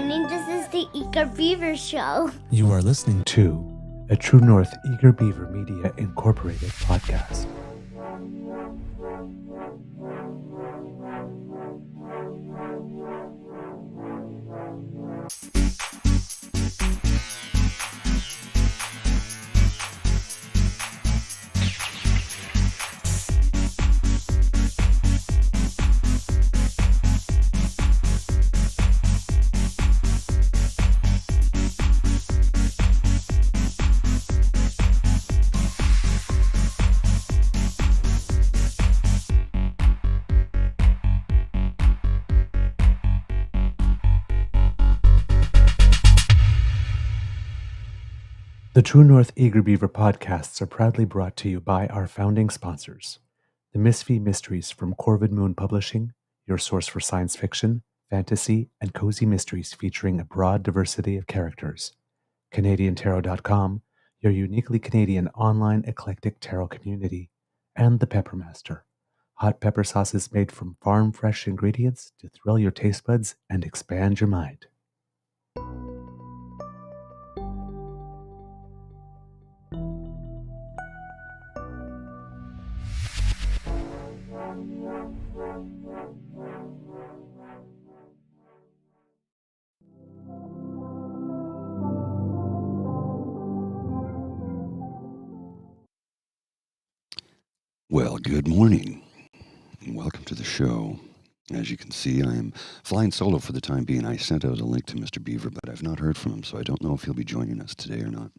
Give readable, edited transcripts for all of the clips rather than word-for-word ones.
morning. This is the Eager Beaver Show. You are listening to a True North Eager Beaver Media Incorporated podcast. The True North Eager Beaver podcasts are proudly brought to you by our founding sponsors, the Misfit Mysteries from Corvid Moon Publishing, your source for science fiction, fantasy, and cozy mysteries featuring a broad diversity of characters, CanadianTarot.com, your uniquely Canadian online eclectic tarot community, and the Peppermaster, hot pepper sauces made from farm-fresh ingredients to thrill your taste buds and expand your mind. Well, good morning. Welcome to the show. As you can see, I am flying solo for the time being. I sent out a link to Mr. Beaver, but I've not heard from him, so I don't know if he'll be joining us today or not.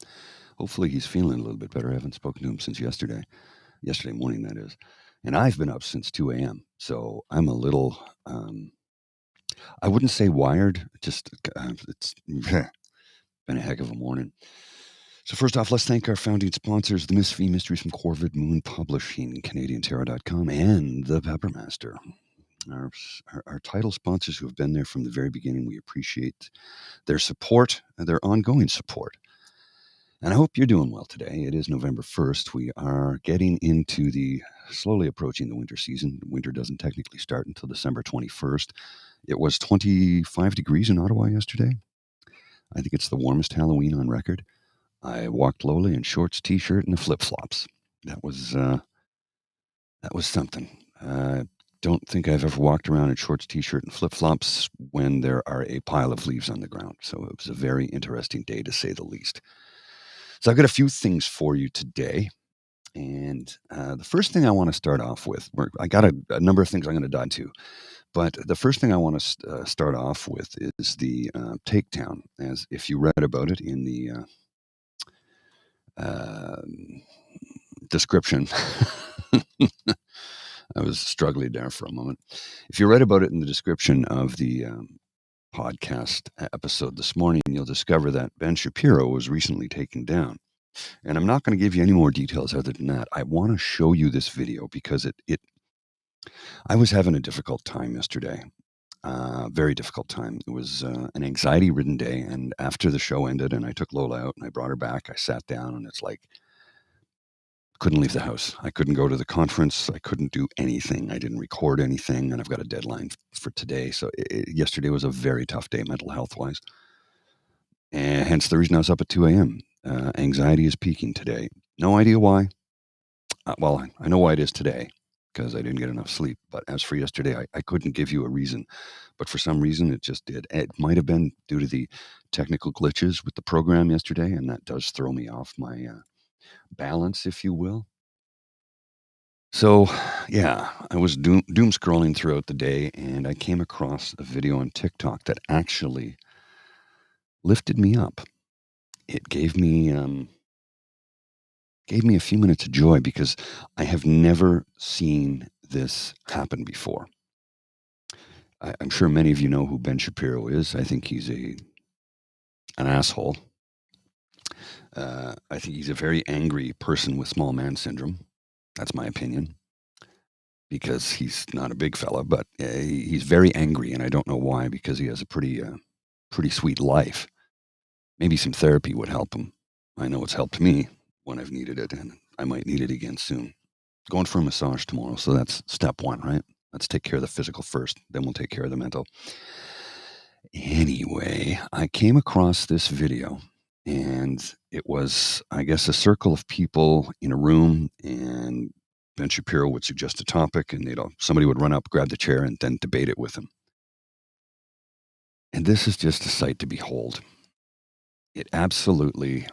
Hopefully he's feeling a little bit better. I haven't spoken to him since yesterday morning, that is. And I've been up since 2 a.m., so I'm a little, I wouldn't say wired, just it's been a heck of a morning. So first off, let's thank our founding sponsors, the Misfit Mysteries from Corvid Moon Publishing, CanadianTarot.com, and the Peppermaster. Our title sponsors who have been there from the very beginning. We appreciate their support and their ongoing support. And I hope you're doing well today. It is November 1st. We are getting into slowly approaching the winter season. Winter doesn't technically start until December 21st. It was 25 degrees in Ottawa yesterday. I think it's the warmest Halloween on record. I walked lowly in shorts, t-shirt, and flip-flops. That was something. I don't think I've ever walked around in shorts, t-shirt, and flip-flops when there are a pile of leaves on the ground. So it was a very interesting day, to say the least. So I've got a few things for you today. And the first thing I want to start off with, I got a number of things I'm going to dive into. But the first thing I want to start off with is the takedown, as if you read about it in the description. I was struggling there for a moment. If you read about it in the description of the podcast episode this morning, you'll discover that Ben Shapiro was recently taken down. And I'm not going to give you any more details other than that. I want to show you this video because I was having a difficult time yesterday. Very difficult time. It was an anxiety-ridden day, and after the show ended and I took Lola out and I brought her back, I sat down and it's like, couldn't leave the house. I couldn't go to the conference. I couldn't do anything. I didn't record anything, and I've got a deadline for today. So yesterday was a very tough day, mental health-wise. And hence the reason I was up at 2 a.m. Anxiety is peaking today. No idea why. Well, I know why it is today, because I didn't get enough sleep. But as for yesterday, I couldn't give you a reason. But for some reason, it just did. It might have been due to the technical glitches with the program yesterday, and that does throw me off my balance, if you will. So, yeah, I was doom scrolling throughout the day, and I came across a video on TikTok that actually lifted me up. It gave me a few minutes of joy because I have never seen this happen before. I'm sure many of you know who Ben Shapiro is. I think he's an asshole. I think he's a very angry person with small man syndrome. That's my opinion. Because he's not a big fella, but he's very angry, and I don't know why, because he has a pretty sweet life. Maybe some therapy would help him. I know it's helped me when I've needed it, and I might need it again soon. Going for a massage tomorrow, so that's step one, right? Let's take care of the physical first, then we'll take care of the mental. Anyway, I came across this video, and it was, I guess, a circle of people in a room, and Ben Shapiro would suggest a topic, and somebody would run up, grab the chair, and then debate it with him. And this is just a sight to behold. It absolutely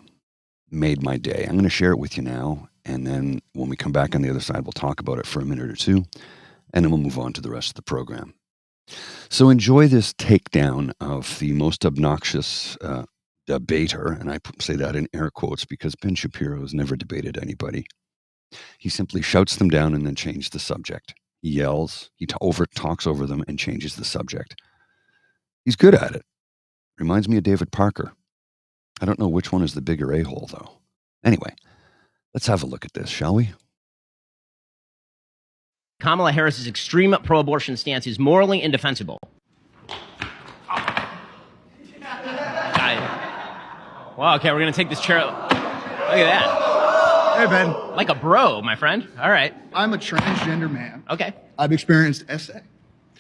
made my day. I'm going to share it with you now, and then when we come back on the other side, we'll talk about it for a minute or two, and then we'll move on to the rest of the program. So enjoy this takedown of the most obnoxious debater, and I say that in air quotes because Ben Shapiro has never debated anybody. He simply shouts them down and then changes the subject. He yells, he talks over them and changes the subject. He's good at it. Reminds me of David Parker. I don't know which one is the bigger a-hole, though. Anyway, let's have a look at this, shall we? Kamala Harris's extreme pro-abortion stance is morally indefensible. Wow, okay, we're going to take this chair. Look at that. Hey, Ben. Like a bro, my friend. All right. I'm a transgender man. Okay. I've experienced SA.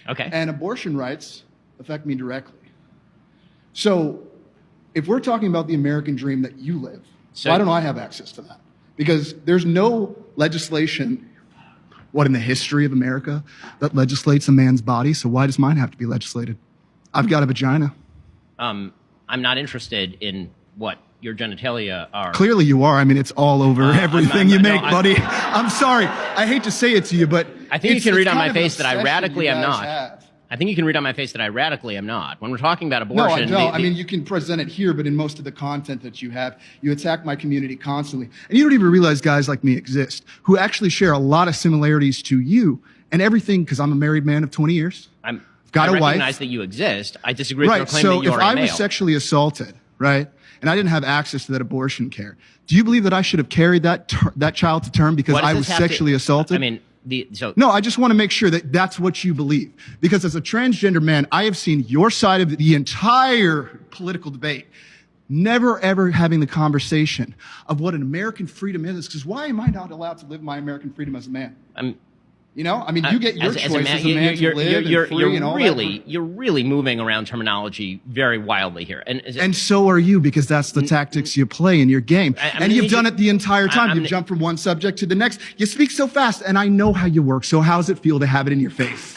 Okay. And abortion rights affect me directly. So, if we're talking about the American dream that you live, why don't I have access to that? Because there's no legislation, in the history of America, that legislates a man's body, so why does mine have to be legislated? I've got a vagina. I'm not interested in what your genitalia are. Clearly you are. I mean, it's all over everything you make, buddy. I'm sorry. I hate to say it to you, but I think you can read on my face that I obsession radically you am guys not. have. I think you can read on my face that I radically am not. When we're talking about No, abortion... I don't. I mean, you can present it here, but in most of the content that you have, you attack my community constantly. And you don't even realize guys like me exist, who actually share a lot of similarities to you and everything, because I'm a married man of 20 years. I got a wife. recognize that you exist. I disagree with your Right, claim so that you if are a I male. was sexually assaulted, right, and I didn't have access to that abortion care, do you believe that I should have carried that child to term because I was sexually assaulted? I mean, No, I just want to make sure that that's what you believe. Because as a transgender man, I have seen your side of the entire political debate, never ever having the conversation of what an American freedom is. Because why am I not allowed to live my American freedom as a man? You know, I mean, you get your choice as a man to live and free and all that. You're really moving around terminology very wildly here. And so are you, because that's the tactics you play in your game. And you've done it the entire time. You've jumped from one subject to the next. You speak so fast, and I know how you work. So how does it feel to have it in your face?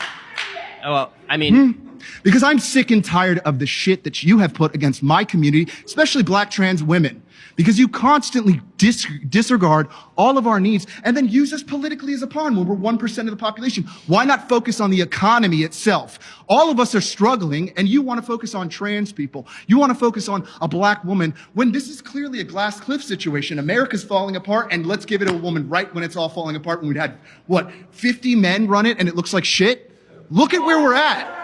Well, I mean... Because I'm sick and tired of the shit that you have put against my community, especially black trans women. Because you constantly disregard all of our needs and then use us politically as a pawn when we're 1% of the population. Why not focus on the economy itself? All of us are struggling, and you want to focus on trans people. You want to focus on a black woman when this is clearly a glass cliff situation. America's falling apart, and let's give it a woman right when it's all falling apart, when we had, 50 men run it and it looks like shit? Look at where we're at.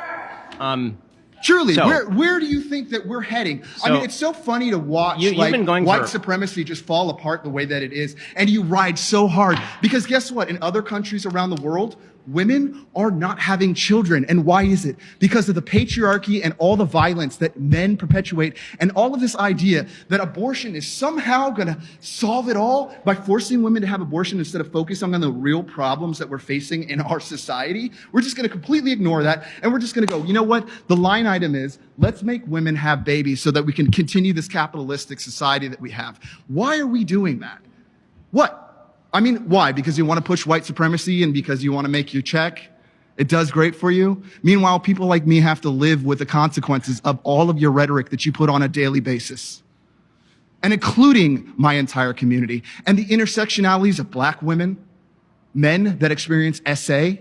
Truly, where do you think that we're heading? I mean, it's so funny to watch white supremacy just fall apart the way that it is, and you ride so hard. Because guess what? In other countries around the world, women are not having children. And why is it? Because of the patriarchy and all the violence that men perpetuate, and all of this idea that abortion is somehow going to solve it all by forcing women to have abortion instead of focusing on the real problems that we're facing in our society. We're just going to completely ignore that, and we're just going to go, you know what? The line item is, let's make women have babies so that we can continue this capitalistic society that we have. Why are we doing that? What? I mean, why? Because you want to push white supremacy and because you want to make your check? It does great for you? Meanwhile, people like me have to live with the consequences of all of your rhetoric that you put on a daily basis. And including my entire community and the intersectionalities of black women, men that experience SA,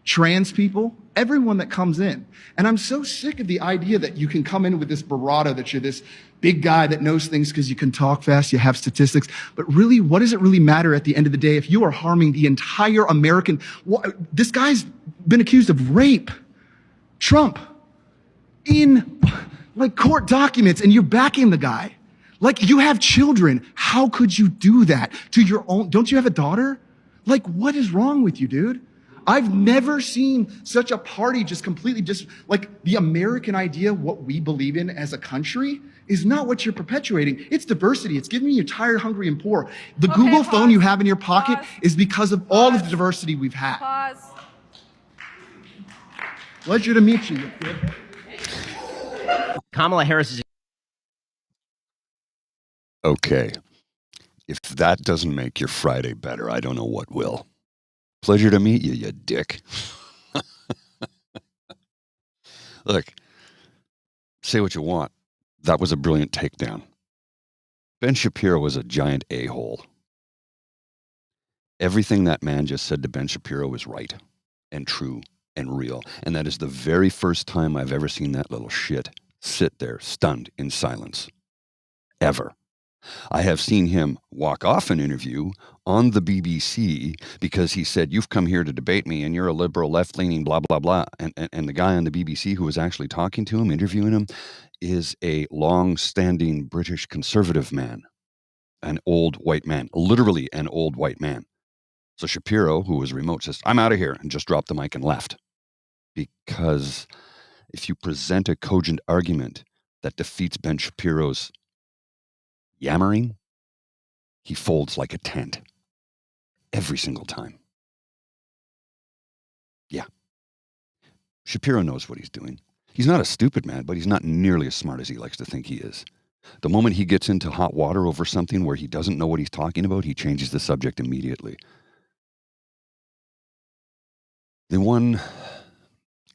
trans people, everyone that comes in. And I'm so sick of the idea that you can come in with this bravado, that you're this big guy that knows things because you can talk fast, you have statistics. But really, what does it really matter at the end of the day if you are harming the entire American... This guy's been accused of rape. Trump. In, court documents, and you're backing the guy. You have children. How could you do that to your own... Don't you have a daughter? What is wrong with you, dude? I've never seen such a party just completely the American idea, what we believe in as a country, is not what you're perpetuating. It's diversity. It's giving you tired, hungry, and poor. The Google phone you have in your pocket is because of all of the diversity we've had. Pleasure to meet you, kid. Kamala Harris is Okay. If that doesn't make your Friday better, I don't know what will. Pleasure to meet you, you dick. Look, say what you want. That was a brilliant takedown. Ben Shapiro was a giant a-hole. Everything that man just said to Ben Shapiro was right and true and real. And that is the very first time I've ever seen that little shit sit there stunned in silence. Ever. I have seen him walk off an interview on the BBC because he said, you've come here to debate me and you're a liberal, left-leaning, blah, blah, blah. And the guy on the BBC who was actually talking to him, interviewing him, is a long-standing British conservative man, an old white man, literally an old white man. So Shapiro, who was remote, says, I'm out of here, and just dropped the mic and left. Because if you present a cogent argument that defeats Ben Shapiro's yammering, he folds like a tent. Every single time. Yeah. Shapiro knows what he's doing. He's not a stupid man, but he's not nearly as smart as he likes to think he is. The moment he gets into hot water over something where he doesn't know what he's talking about, he changes the subject immediately. The one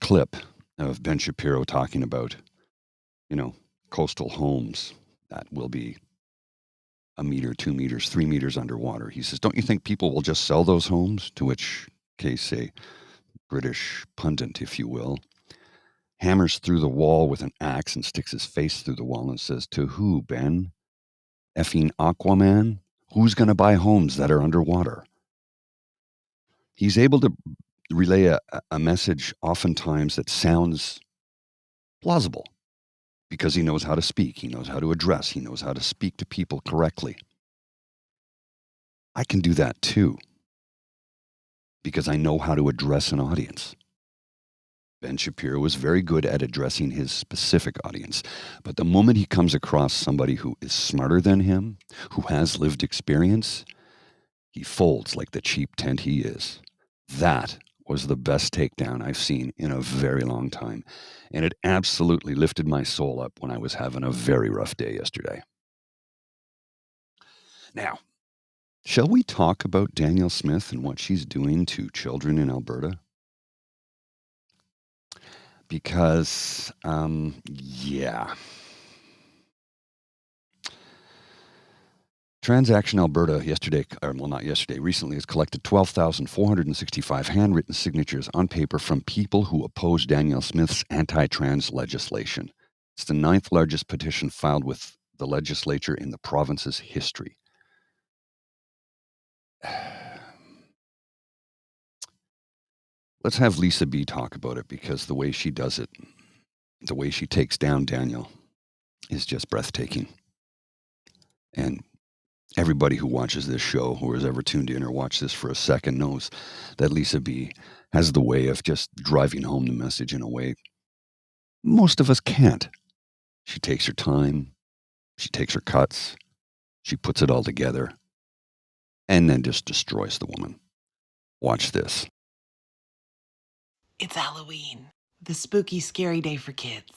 clip of Ben Shapiro talking about, coastal homes that will be 1 meter, 2 meters, 3 meters underwater. He says, don't you think people will just sell those homes? To which case a British pundit, if you will, hammers through the wall with an axe and sticks his face through the wall and says, to who, Ben? Effing Aquaman? Who's going to buy homes that are underwater? He's able to relay a message oftentimes that sounds plausible because he knows how to speak, he knows how to address, he knows how to speak to people correctly. I can do that too because I know how to address an audience. Ben Shapiro was very good at addressing his specific audience, but the moment he comes across somebody who is smarter than him, who has lived experience, he folds like the cheap tent he is. That was the best takedown I've seen in a very long time. And it absolutely lifted my soul up when I was having a very rough day yesterday. Now, shall we talk about Danielle Smith and what she's doing to children in Alberta? Because, yeah. Transaction Alberta recently has collected 12,465 handwritten signatures on paper from people who oppose Danielle Smith's anti-trans legislation. It's the 9th largest petition filed with the legislature in the province's history. Let's have Lisa B talk about it because the way she does it, the way she takes down Danielle is just breathtaking. And everybody who watches this show or has ever tuned in or watched this for a second knows that Lisa B has the way of just driving home the message in a way most of us can't. She takes her time, she takes her cuts, she puts it all together, and then just destroys the woman. Watch this. It's Halloween, the spooky, scary day for kids.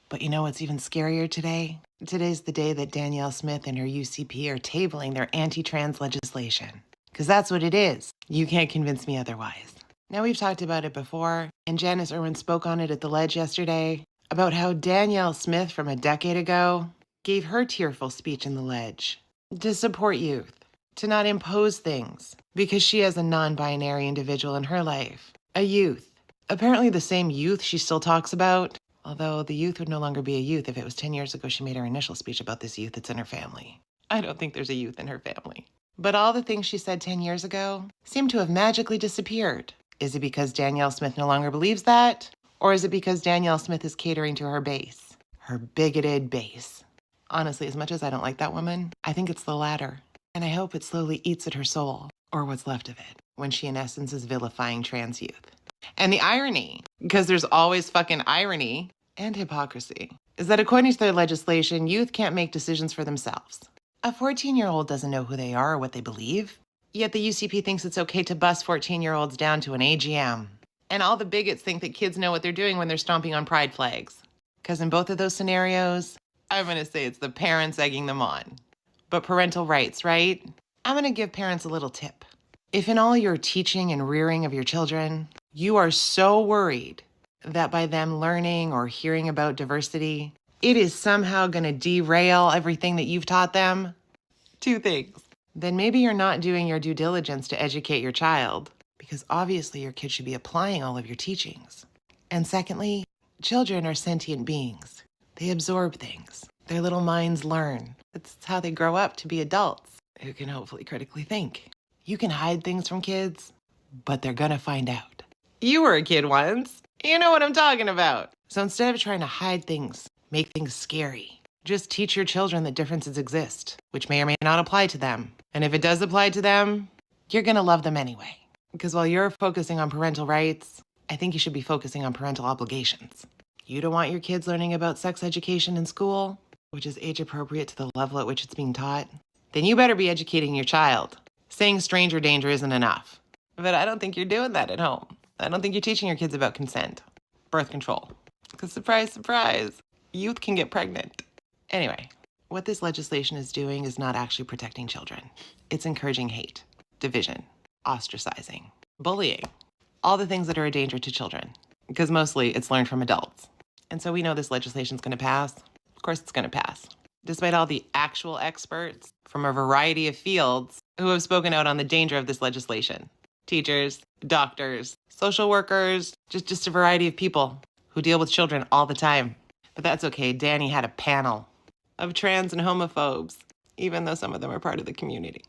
But you know what's even scarier today? Today's the day that Danielle Smith and her UCP are tabling their anti-trans legislation. Because that's what it is. You can't convince me otherwise. Now, we've talked about it before, and Janice Irwin spoke on it at the Ledge yesterday, about how Danielle Smith from a decade ago gave her tearful speech in the Ledge to support youth, to not impose things, because she has a non-binary individual in her life, a youth. Apparently the same youth she still talks about, although the youth would no longer be a youth if it was 10 years ago she made her initial speech about this youth that's in her family. I don't think there's a youth in her family. But all the things she said 10 years ago seem to have magically disappeared. Is it because Danielle Smith no longer believes that? Or is it because Danielle Smith is catering to her base? Her bigoted base. Honestly, as much as I don't like that woman, I think it's the latter. And I hope it slowly eats at her soul, or what's left of it, when she in essence is vilifying trans youth. And the irony, because there's always fucking irony and hypocrisy, is that according to their legislation, youth can't make decisions for themselves. A 14-year-old doesn't know who they are or what they believe. Yet the UCP thinks it's okay to bust 14-year-olds down to an AGM. And all the bigots think that kids know what they're doing when they're stomping on pride flags. Because in both of those scenarios, I'm going to say it's the parents egging them on. But parental rights, right? I'm going to give parents a little tip. If in all your teaching and rearing of your children, you are so worried that by them learning or hearing about diversity, it is somehow going to derail everything that you've taught them, two things. Then maybe you're not doing your due diligence to educate your child, because obviously your kid should be applying all of your teachings. And secondly, children are sentient beings. They absorb things. Their little minds learn. It's how they grow up to be adults who can hopefully critically think. You can hide things from kids, but they're gonna find out. You were a kid once. You know what I'm talking about. So instead of trying to hide things, make things scary, just teach your children that differences exist, which may or may not apply to them. And if it does apply to them, you're gonna love them anyway. Because while you're focusing on parental rights, I think you should be focusing on parental obligations. You don't want your kids learning about sex education in school, which is age appropriate to the level at which it's being taught. Then you better be educating your child. Saying stranger danger isn't enough. But I don't think you're doing that at home. I don't think you're teaching your kids about consent, birth control. Because surprise, surprise, youth can get pregnant. Anyway, what this legislation is doing is not actually protecting children. It's encouraging hate, division, ostracizing, bullying, all the things that are a danger to children. Because mostly it's learned from adults. And so we know this legislation is going to pass. Of course it's going to pass. Despite all the actual experts from a variety of fields who have spoken out on the danger of this legislation. Teachers, doctors, social workers, just a variety of people who deal with children all the time. But that's okay. Danny had a panel of trans and homophobes, even though some of them are part of the community.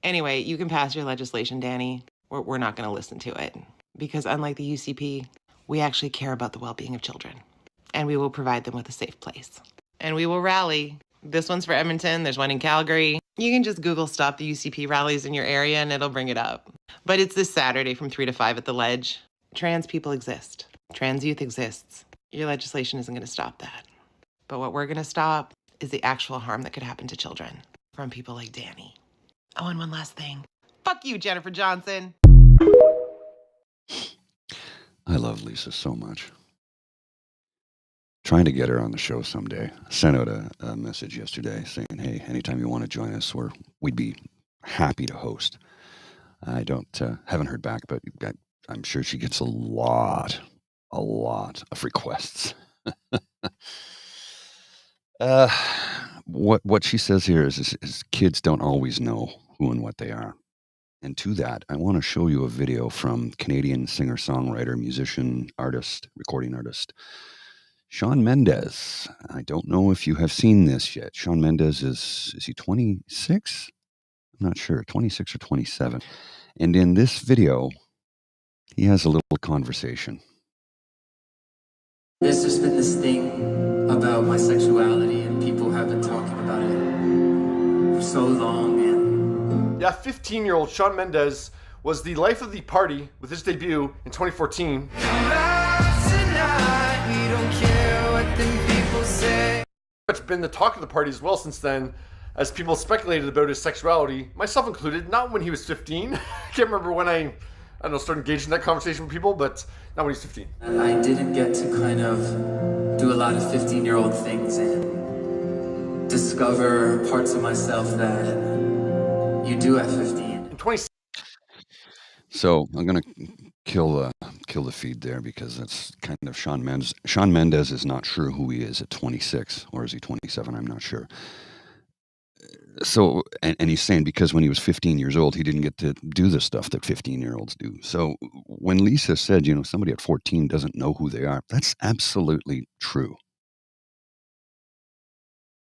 Anyway, you can pass your legislation, Danny. We're not going to listen to it. Because unlike the UCP, we actually care about the well-being of children. And we will provide them with a safe place. And we will rally. This one's for Edmonton. There's one in Calgary. You can just Google stop the UCP rallies in your area and it'll bring it up. But it's this Saturday from 3 to 5 at the Ledge. Trans people exist. Trans youth exists. Your legislation isn't going to stop that. But what we're going to stop is the actual harm that could happen to children from people like Danny. Oh, and one last thing. Fuck you, Jennifer Johnson. I love Lisa so much. Trying to get her on the show someday. I sent out a message yesterday saying, hey, anytime you want to join us, we'd be happy to host. I haven't heard back, but I'm sure she gets a lot of requests. What she says here is kids don't always know who and what they are. And to that, I want to show you a video from Canadian singer-songwriter, musician, artist, recording artist, Shawn Mendes. I don't know if you have seen this yet. Shawn Mendes is he 26? I'm not sure, 26 or 27. And in this video, he has a little conversation. There's just been this thing about my sexuality, and people have been talking about it for so long. And yeah, 15-year-old Shawn Mendes was the life of the party with his debut in 2014. It's been the talk of the party as well since then, as people speculated about his sexuality, myself included, not when he was 15. I can't remember when I started engaging in that conversation with people, but not when he's 15. I didn't get to kind of do a lot of 15-year-old things and discover parts of myself that you do at 15. So I'm going to kill the feed there because that's kind of Shawn Mendes. Shawn Mendes is not sure who he is at 26, or is he 27? I'm not sure. So, and he's saying because when he was 15 years old, he didn't get to do the stuff that 15-year-olds do. So when Lisa said, somebody at 14 doesn't know who they are, that's absolutely true.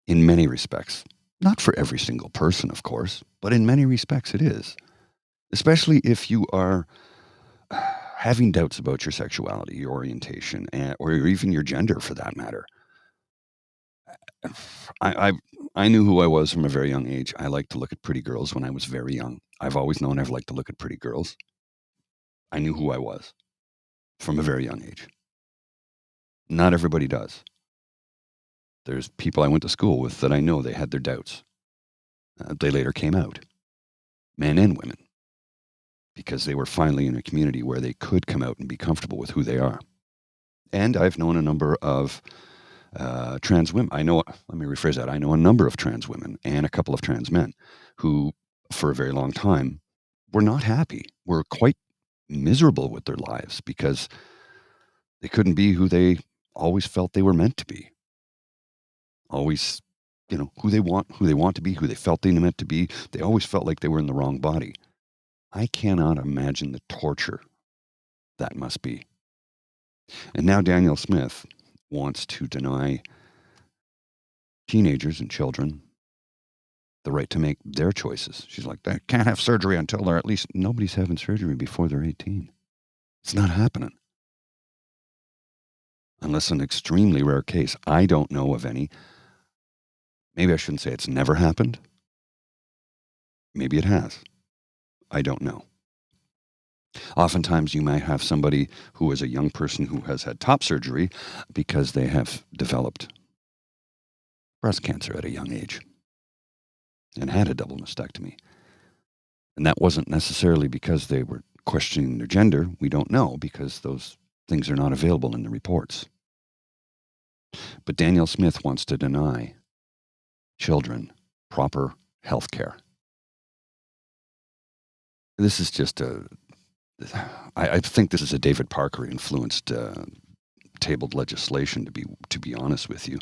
In many respects. Not for every single person, of course, but in many respects it is. Especially if you are having doubts about your sexuality, your orientation, or even your gender for that matter. I knew who I was from a very young age. I liked to look at pretty girls when I was very young. I've always known I've liked to look at pretty girls. I knew who I was from a very young age. Not everybody does. There's people I went to school with that I know they had their doubts. They later came out, men and women, because they were finally in a community where they could come out and be comfortable with who they are. And I've known a number of trans women. Let me rephrase that. I know a number of trans women and a couple of trans men who, for a very long time, were not happy, were quite miserable with their lives because they couldn't be who they always felt they were meant to be. Always, who they want to be, who they felt they meant to be. They always felt like they were in the wrong body. I cannot imagine the torture that must be. And now Danielle Smith wants to deny teenagers and children the right to make their choices. She's like, they can't have surgery until they're at least, nobody's having surgery before they're 18. It's not happening. Unless an extremely rare case. I don't know of any. Maybe I shouldn't say it's never happened. Maybe it has. I don't know. Oftentimes you might have somebody who is a young person who has had top surgery because they have developed breast cancer at a young age and had a double mastectomy. And that wasn't necessarily because they were questioning their gender. We don't know because those things are not available in the reports. But Danielle Smith wants to deny children proper health care. This is just I think this is a David Parker influenced tabled legislation, to be honest with you.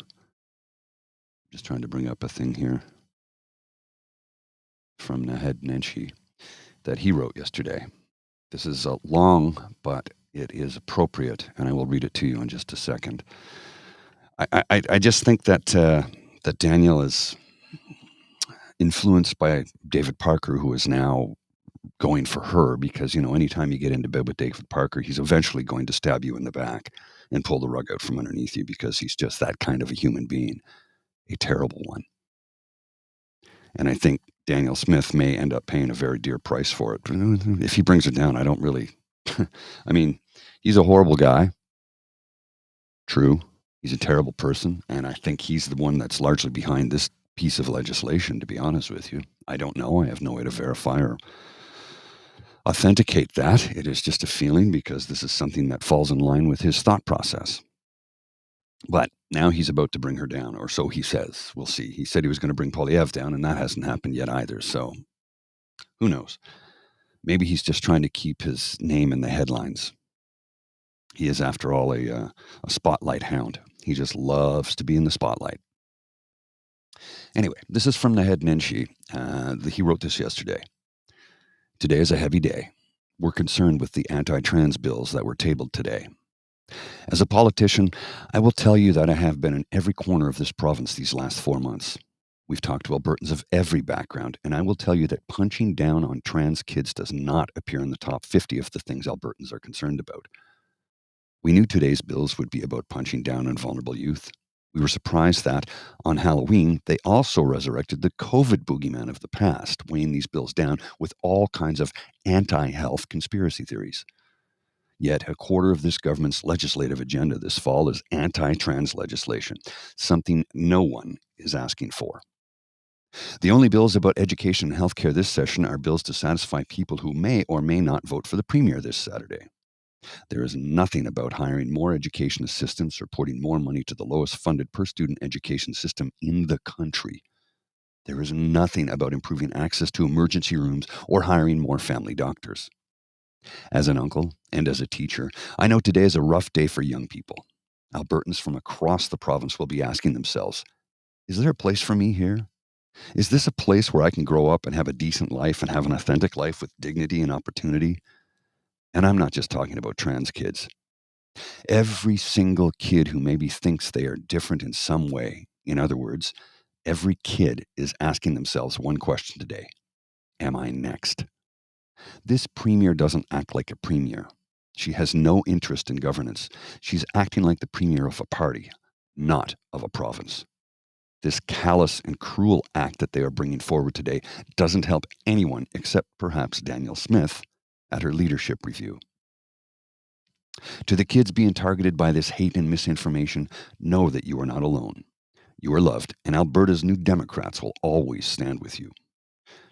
Just trying to bring up a thing here from Naheed Nenshi that he wrote yesterday. This is long, but it is appropriate, and I will read it to you in just a second. I just think that that Daniel is influenced by David Parker, who is now going for her because, anytime you get into bed with David Parker, he's eventually going to stab you in the back and pull the rug out from underneath you because he's just that kind of a human being, a terrible one. And I think Danielle Smith may end up paying a very dear price for it. If he brings it down, I don't really, he's a horrible guy. True. He's a terrible person. And I think he's the one that's largely behind this piece of legislation, to be honest with you. I don't know. I have no way to verify or authenticate that. It is just a feeling because this is something that falls in line with his thought process. But now he's about to bring her down, or so he says. We'll see. He said he was going to bring Polyev down, and that hasn't happened yet either. So who knows? Maybe he's just trying to keep his name in the headlines. He is, after all, a spotlight hound. He just loves to be in the spotlight. Anyway, this is from Naheed Nenshi. He wrote this yesterday. Today is a heavy day. We're concerned with the anti-trans bills that were tabled today. As a politician, I will tell you that I have been in every corner of this province these last 4 months. We've talked to Albertans of every background, and I will tell you that punching down on trans kids does not appear in the top 50 of the things Albertans are concerned about. We knew today's bills would be about punching down on vulnerable youth. We were surprised that, on Halloween, they also resurrected the COVID boogeyman of the past, weighing these bills down with all kinds of anti-health conspiracy theories. Yet, a quarter of this government's legislative agenda this fall is anti-trans legislation, something no one is asking for. The only bills about education and healthcare this session are bills to satisfy people who may or may not vote for the Premier this Saturday. There is nothing about hiring more education assistants or putting more money to the lowest funded per student education system in the country. There is nothing about improving access to emergency rooms or hiring more family doctors. As an uncle and as a teacher, I know today is a rough day for young people. Albertans from across the province will be asking themselves, is there a place for me here? Is this a place where I can grow up and have a decent life and have an authentic life with dignity and opportunity? And I'm not just talking about trans kids. Every single kid who maybe thinks they are different in some way, in other words, every kid is asking themselves one question today. Am I next? This premier doesn't act like a premier. She has no interest in governance. She's acting like the premier of a party, not of a province. This callous and cruel act that they are bringing forward today doesn't help anyone except perhaps Danielle Smith at her leadership review. To the kids being targeted by this hate and misinformation, know that you are not alone. You are loved, and Alberta's New Democrats will always stand with you.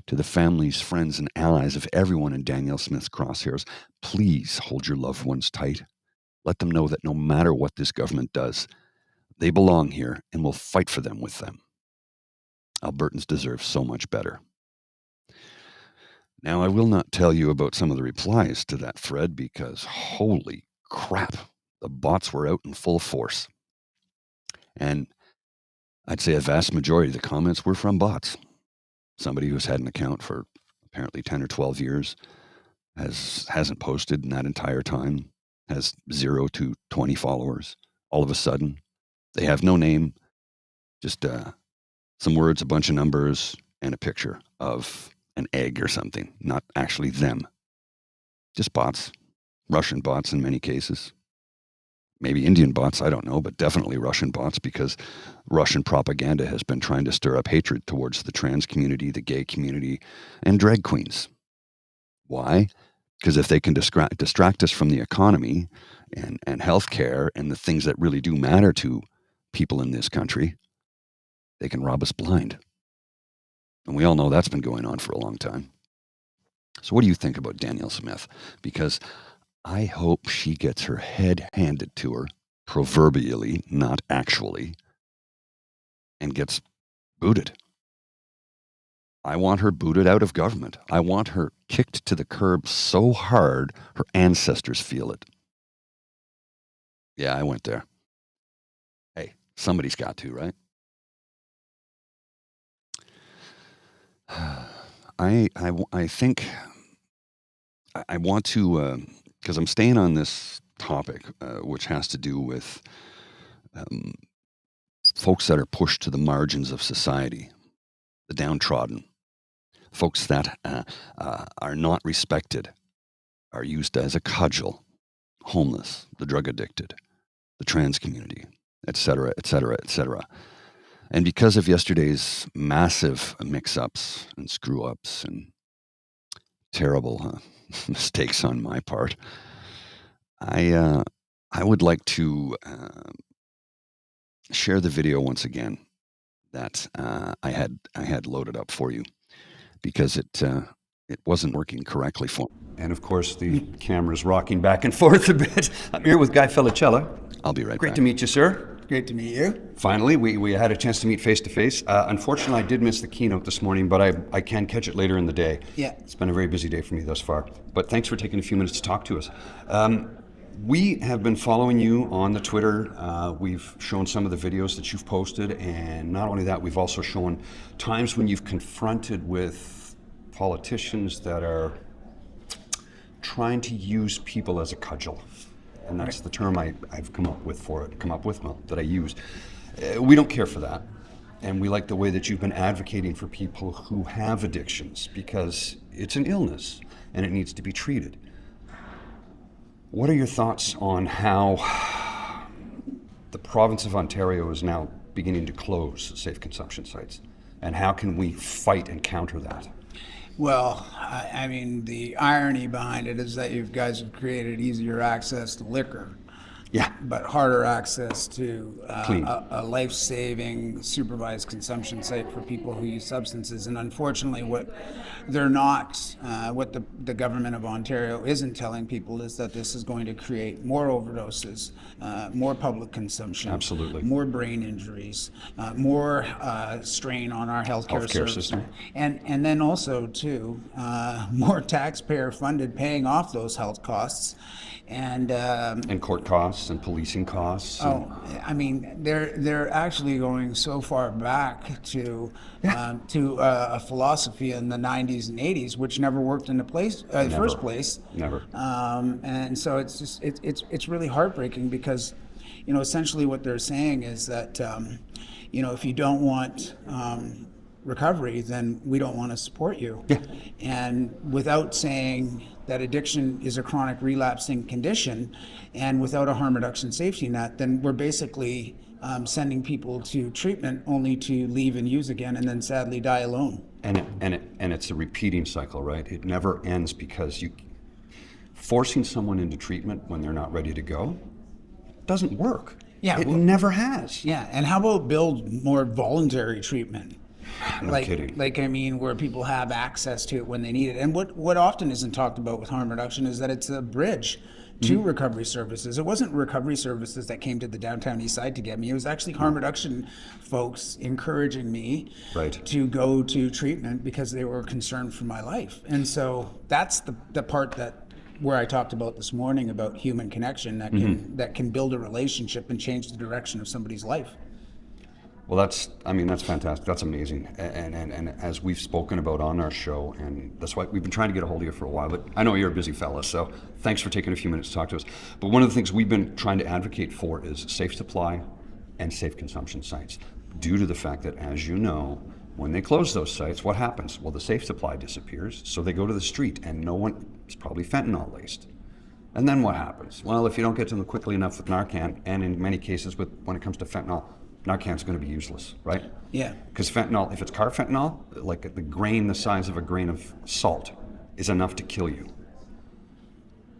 To the families, friends, and allies of everyone in Danielle Smith's crosshairs, please hold your loved ones tight. Let them know that no matter what this government does, They belong here, and we'll fight for them with them. Albertans deserve so much better. Now, I will not tell you about some of the replies to that thread because holy crap, the bots were out in full force. And I'd say a vast majority of the comments were from bots. Somebody who's had an account for apparently 10 or 12 years hasn't posted in that entire time, has 0 to 20 followers. All of a sudden, they have no name, just some words, a bunch of numbers, and a picture of an egg or something, not actually them. Just bots, Russian bots in many cases. Maybe Indian bots, I don't know, but definitely Russian bots because Russian propaganda has been trying to stir up hatred towards the trans community, the gay community, and drag queens. Why? Because if they can distract us from the economy and healthcare and the things that really do matter to people in this country, they can rob us blind. And we all know that's been going on for a long time. So what do you think about Danielle Smith? Because I hope she gets her head handed to her, proverbially, not actually, and gets booted. I want her booted out of government. I want her kicked to the curb so hard her ancestors feel it. Yeah, I went there. Hey, somebody's got to, right? I think I want to, because I'm staying on this topic, which has to do with folks that are pushed to the margins of society, the downtrodden, folks that are not respected, are used as a cudgel, homeless, the drug addicted, the trans community, etc., etc., etc. And because of yesterday's massive mix-ups and screw-ups and terrible mistakes on my part, I would like to share the video once again that I had loaded up for you because it wasn't working correctly for me. And of course, the camera's rocking back and forth a bit. I'm here with Guy Felicella. I'll be right back. Great to meet you, sir. Great to meet you. Finally, we had a chance to meet face to face. Unfortunately, I did miss the keynote this morning, but I can catch it later in the day. Yeah. It's been a very busy day for me thus far. But thanks for taking a few minutes to talk to us. We have been following you on the Twitter. We've shown some of the videos that you've posted, and not only that, we've also shown times when you've confronted with politicians that are trying to use people as a cudgel. And that's the term I've come up with that I use. We don't care for that. And we like the way that you've been advocating for people who have addictions because it's an illness and it needs to be treated. What are your thoughts on how the province of Ontario is now beginning to close safe consumption sites? And how can we fight and counter that? Well, I mean, the irony behind it is that you guys have created easier access to liquor. Yeah. But harder access to Clean. a life-saving supervised consumption site for people who use substances. And unfortunately, what they're not, what the government of Ontario isn't telling people is that this is going to create more overdoses, more public consumption, Absolutely. more brain injuries, more strain on our healthcare system. And then also, too, more taxpayer-funded paying off those health costs. And court costs and policing costs. I mean, they're actually going so far back to a philosophy in the 90s and 80s, which never worked in the first place. Never. And so it's just it's really heartbreaking because, you know, essentially what they're saying is that, you know, if you don't want recovery, then we don't want to support you. Yeah. And without saying that addiction is a chronic relapsing condition and without a harm reduction safety net, then we're basically sending people to treatment only to leave and use again and then sadly die alone. And it's a repeating cycle, right? It never ends because forcing someone into treatment when they're not ready to go doesn't work. Yeah, It never has. Yeah, and how about build more voluntary treatment? No kidding. Like, I mean, where people have access to it when they need it. And what often isn't talked about with harm reduction is that it's a bridge to recovery services. It wasn't recovery services that came to the downtown east side to get me. It was actually harm reduction folks encouraging me to go to treatment because they were concerned for my life. And so that's the part where I talked about this morning about human connection that can build a relationship and change the direction of somebody's life. Well, that's fantastic. That's amazing. And as we've spoken about on our show, and that's why we've been trying to get a hold of you for a while, but I know you're a busy fella, so thanks for taking a few minutes to talk to us. But one of the things we've been trying to advocate for is safe supply and safe consumption sites, due to the fact that, as you know, when they close those sites, what happens? Well, the safe supply disappears, so they go to the street, and it's probably fentanyl laced. And then what happens? Well, if you don't get to them quickly enough with Narcan, and in many cases when it comes to fentanyl, Narcan's going to be useless, right? Yeah. Because fentanyl, if it's carfentanil, like the size of a grain of salt, is enough to kill you.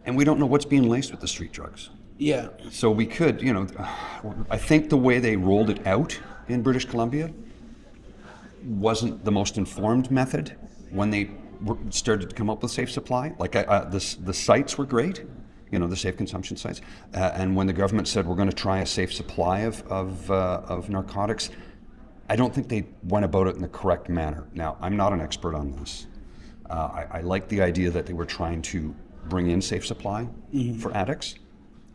And we don't know what's being laced with the street drugs. Yeah. So we could, I think the way they rolled it out in British Columbia wasn't the most informed method when they started to come up with safe supply. Like the sites were great, the safe consumption sites. And when the government said we're going to try a safe supply of narcotics, I don't think they went about it in the correct manner. Now, I'm not an expert on this. I like the idea that they were trying to bring in safe supply for addicts.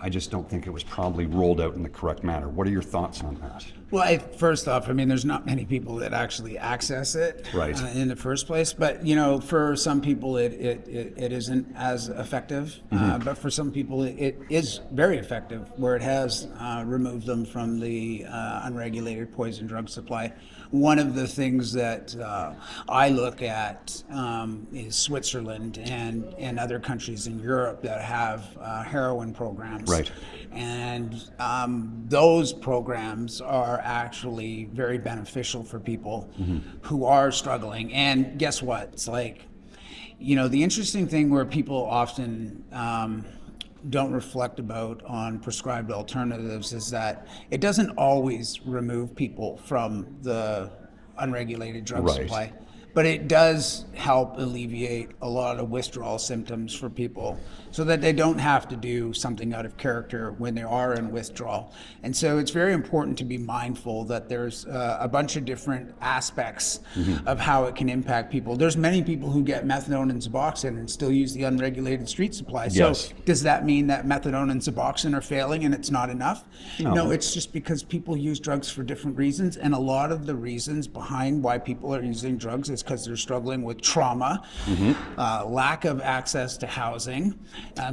I just don't think it was probably rolled out in the correct manner. What are your thoughts on that? Well, first off, there's not many people that actually access it in the first place. But for some people, it isn't as effective. But for some people, it is very effective, where it has removed them from the unregulated poison drug supply. One of the things that I look at is Switzerland and other countries in Europe that have heroin programs. Right. And those programs are actually very beneficial for people who are struggling. And guess what? It's like, the interesting thing where people often don't reflect about on prescribed alternatives is that it doesn't always remove people from the unregulated drug supply, but it does help alleviate a lot of withdrawal symptoms for people so that they don't have to do something out of character when they are in withdrawal. And so it's very important to be mindful that there's a bunch of different aspects of how it can impact people. There's many people who get methadone and Suboxone and still use the unregulated street supply. So does that mean that methadone and Suboxone are failing and it's not enough? No, it's just because people use drugs for different reasons, and a lot of the reasons behind why people are using drugs is because they're struggling with trauma, lack of access to housing.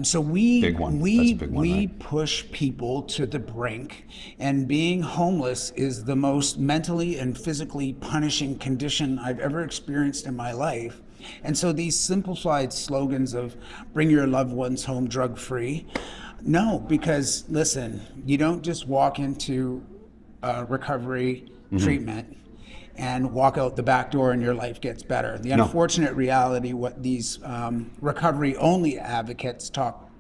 So we push people to the brink, and being homeless is the most mentally and physically punishing condition I've ever experienced in my life. And so these simplified slogans of bring your loved ones home drug free, no, because listen, you don't just walk into recovery treatment and walk out the back door and your life gets better. The unfortunate reality, what these recovery-only advocates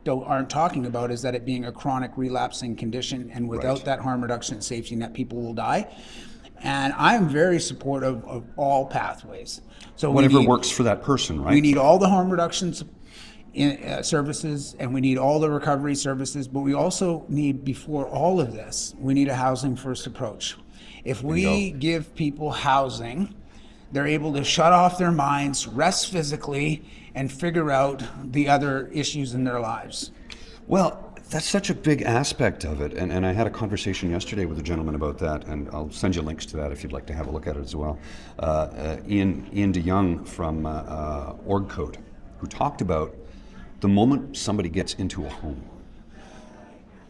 aren't talking about, is that it being a chronic relapsing condition, and without that harm reduction and safety net, people will die. And I'm very supportive of all pathways. So whatever works for that person, right? We need all the harm reduction services, and we need all the recovery services, but we also need, before all of this, we need a housing first approach. If we give people housing, they're able to shut off their minds, rest physically, and figure out the other issues in their lives. Well, that's such a big aspect of it. And I had a conversation yesterday with a gentleman about that, and I'll send you links to that if you'd like to have a look at it as well. Ian DeYoung from OrgCode, who talked about the moment somebody gets into a home,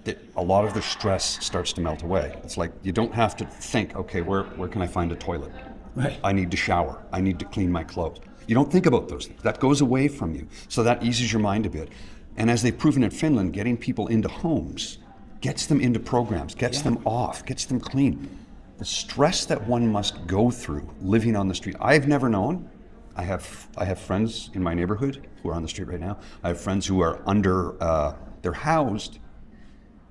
that a lot of the stress starts to melt away. It's like you don't have to think, okay, where can I find a toilet? Right. I need to shower. I need to clean my clothes. You don't think about those things. That goes away from you. So that eases your mind a bit. And as they've proven in Finland, getting people into homes gets them into programs, gets them off, gets them clean. The stress that one must go through living on the street, I've never known. I have friends in my neighborhood who are on the street right now. I have friends who are they're housed,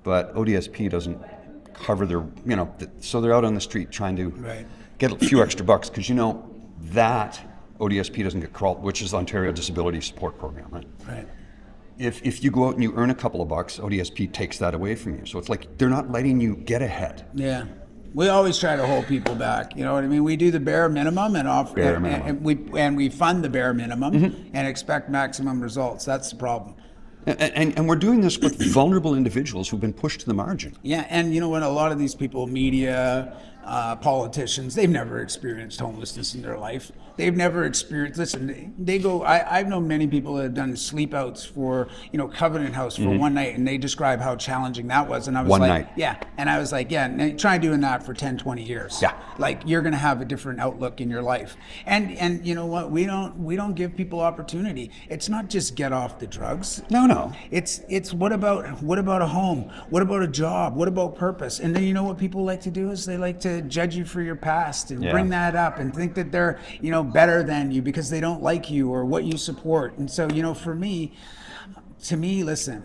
but ODSP doesn't cover their, so they're out on the street trying to get a few extra bucks, because that ODSP doesn't get crawled, which is Ontario Disability Support Program, right? Right. If you go out and you earn a couple of bucks, ODSP takes that away from you. So it's like they're not letting you get ahead. Yeah. We always try to hold people back. You know what I mean? We do the bare minimum and we fund the bare minimum and expect maximum results. That's the problem. And we're doing this with vulnerable individuals who've been pushed to the margin. Yeah, and you know what? A lot of these people, media, politicians, they've never experienced homelessness in their life. They've never experienced, listen, they go, I've known many people that have done sleep outs for, Covenant House for one night, and they describe how challenging that was. And I was One like, night. yeah. And I was like, yeah, now try doing that for 10, 20 years. Yeah. Like, you're going to have a different outlook in your life. And you know what? We don't give people opportunity. It's not just get off the drugs. No. It's what about a home? What about a job? What about purpose? And then you know what people like to do is they like to judge you for your past and bring that up and think that they're, better than you because they don't like you or what you support. And so, to me, listen,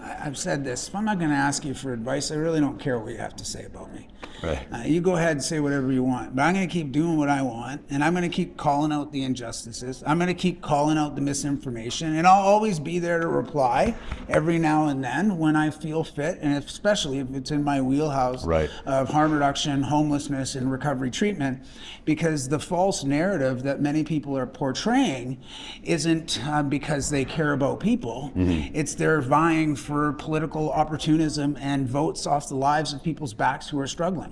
I've said this, if I'm not going to ask you for advice, I really don't care what you have to say about me. Right. You go ahead and say whatever you want, but I'm going to keep doing what I want, and I'm going to keep calling out the injustices. I'm going to keep calling out the misinformation, and I'll always be there to reply every now and then when I feel fit, and especially if it's in my wheelhouse of harm reduction, homelessness, and recovery treatment, because the false narrative that many people are portraying isn't because they care about people. It's they're vying for political opportunism and votes off the lives of people's backs who are struggling.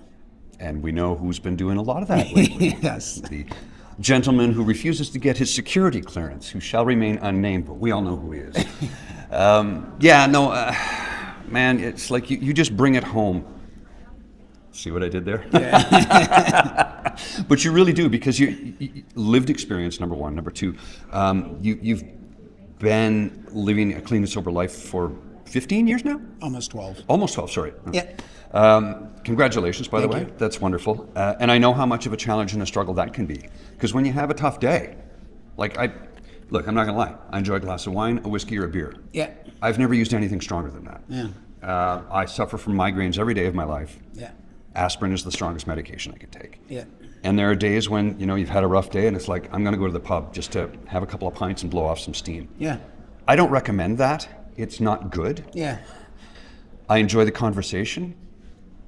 And we know who's been doing a lot of that lately. Yes. The gentleman who refuses to get his security clearance, who shall remain unnamed, but we all know who he is. Man, it's like you just bring it home. See what I did there? Yeah. But you really do, because you lived experience, number one. Number two, you've been living a clean and sober life for 15 years now? Almost 12. Almost 12, sorry. Yeah. Congratulations, by the way. That's wonderful. And I know how much of a challenge and a struggle that can be. Because when you have a tough day, look, I'm not going to lie. I enjoy a glass of wine, a whiskey, or a beer. Yeah. I've never used anything stronger than that. Yeah. I suffer from migraines every day of my life. Yeah. Aspirin is the strongest medication I can take. Yeah. And there are days when, you've had a rough day and it's like, I'm going to go to the pub just to have a couple of pints and blow off some steam. Yeah. I don't recommend that. It's not good. Yeah. I enjoy the conversation.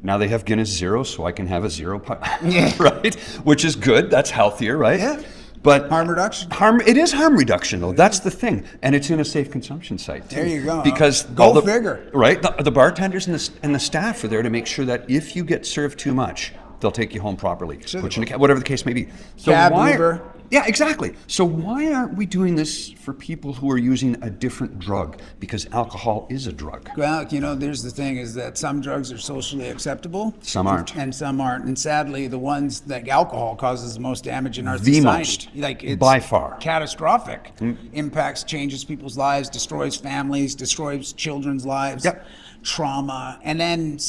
Now they have Guinness Zero, so I can have a zero Yeah. right? Which is good. That's healthier, right? Yeah. But harm reduction. It is harm reduction, though. That's the thing, and it's in a safe consumption site too. There you go. Because Go figure. Right? The bartenders and the staff are there to make sure that if you get served too much, they'll take you home properly, put you in a cab, whatever the case may be. So Cab, Uber. Yeah, exactly. So why aren't we doing this for people who are using a different drug? Because alcohol is a drug. Well, there's the thing is that some drugs are socially acceptable. Some aren't. And some aren't. And sadly, the ones that alcohol causes the most damage in our The society. most. It's by far. Catastrophic. Impacts, changes people's lives, destroys families, destroys children's lives. Yep. Trauma. And then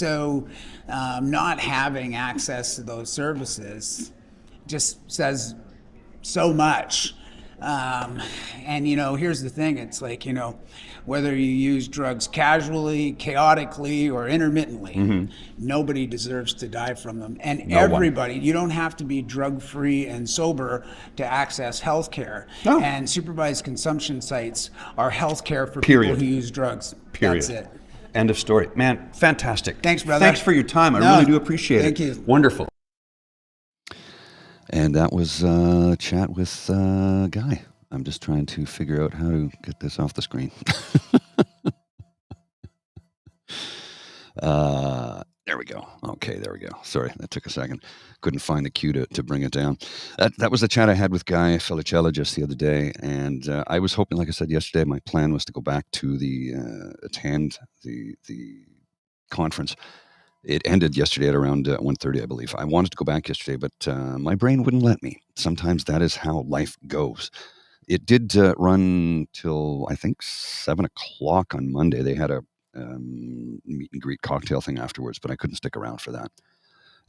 not having access to those services just says so much. And here's the thing, it's like, whether you use drugs casually, chaotically, or intermittently, nobody deserves to die from them. And everybody, you don't have to be drug-free and sober to access health care. No. And supervised consumption sites are health care for Period. people who use drugs. Period. That's it. End of story. Man, fantastic. Thanks, brother. Thanks for your time. I really do appreciate it. Thank you. Wonderful. And that was a chat with Guy. I'm just trying to figure out how to get this off the screen. There we go. Okay, there we go. Sorry, that took a second. Couldn't find the cue to bring it down. That was the chat I had with Guy Felicello just the other day. And I was hoping, like I said yesterday, my plan was to go back to attend the conference. It ended yesterday at around 1:30, I believe. I wanted to go back yesterday, but my brain wouldn't let me. Sometimes that is how life goes. It did run till, I think, 7 o'clock on Monday. They had a meet and greet cocktail thing afterwards, but I couldn't stick around for that.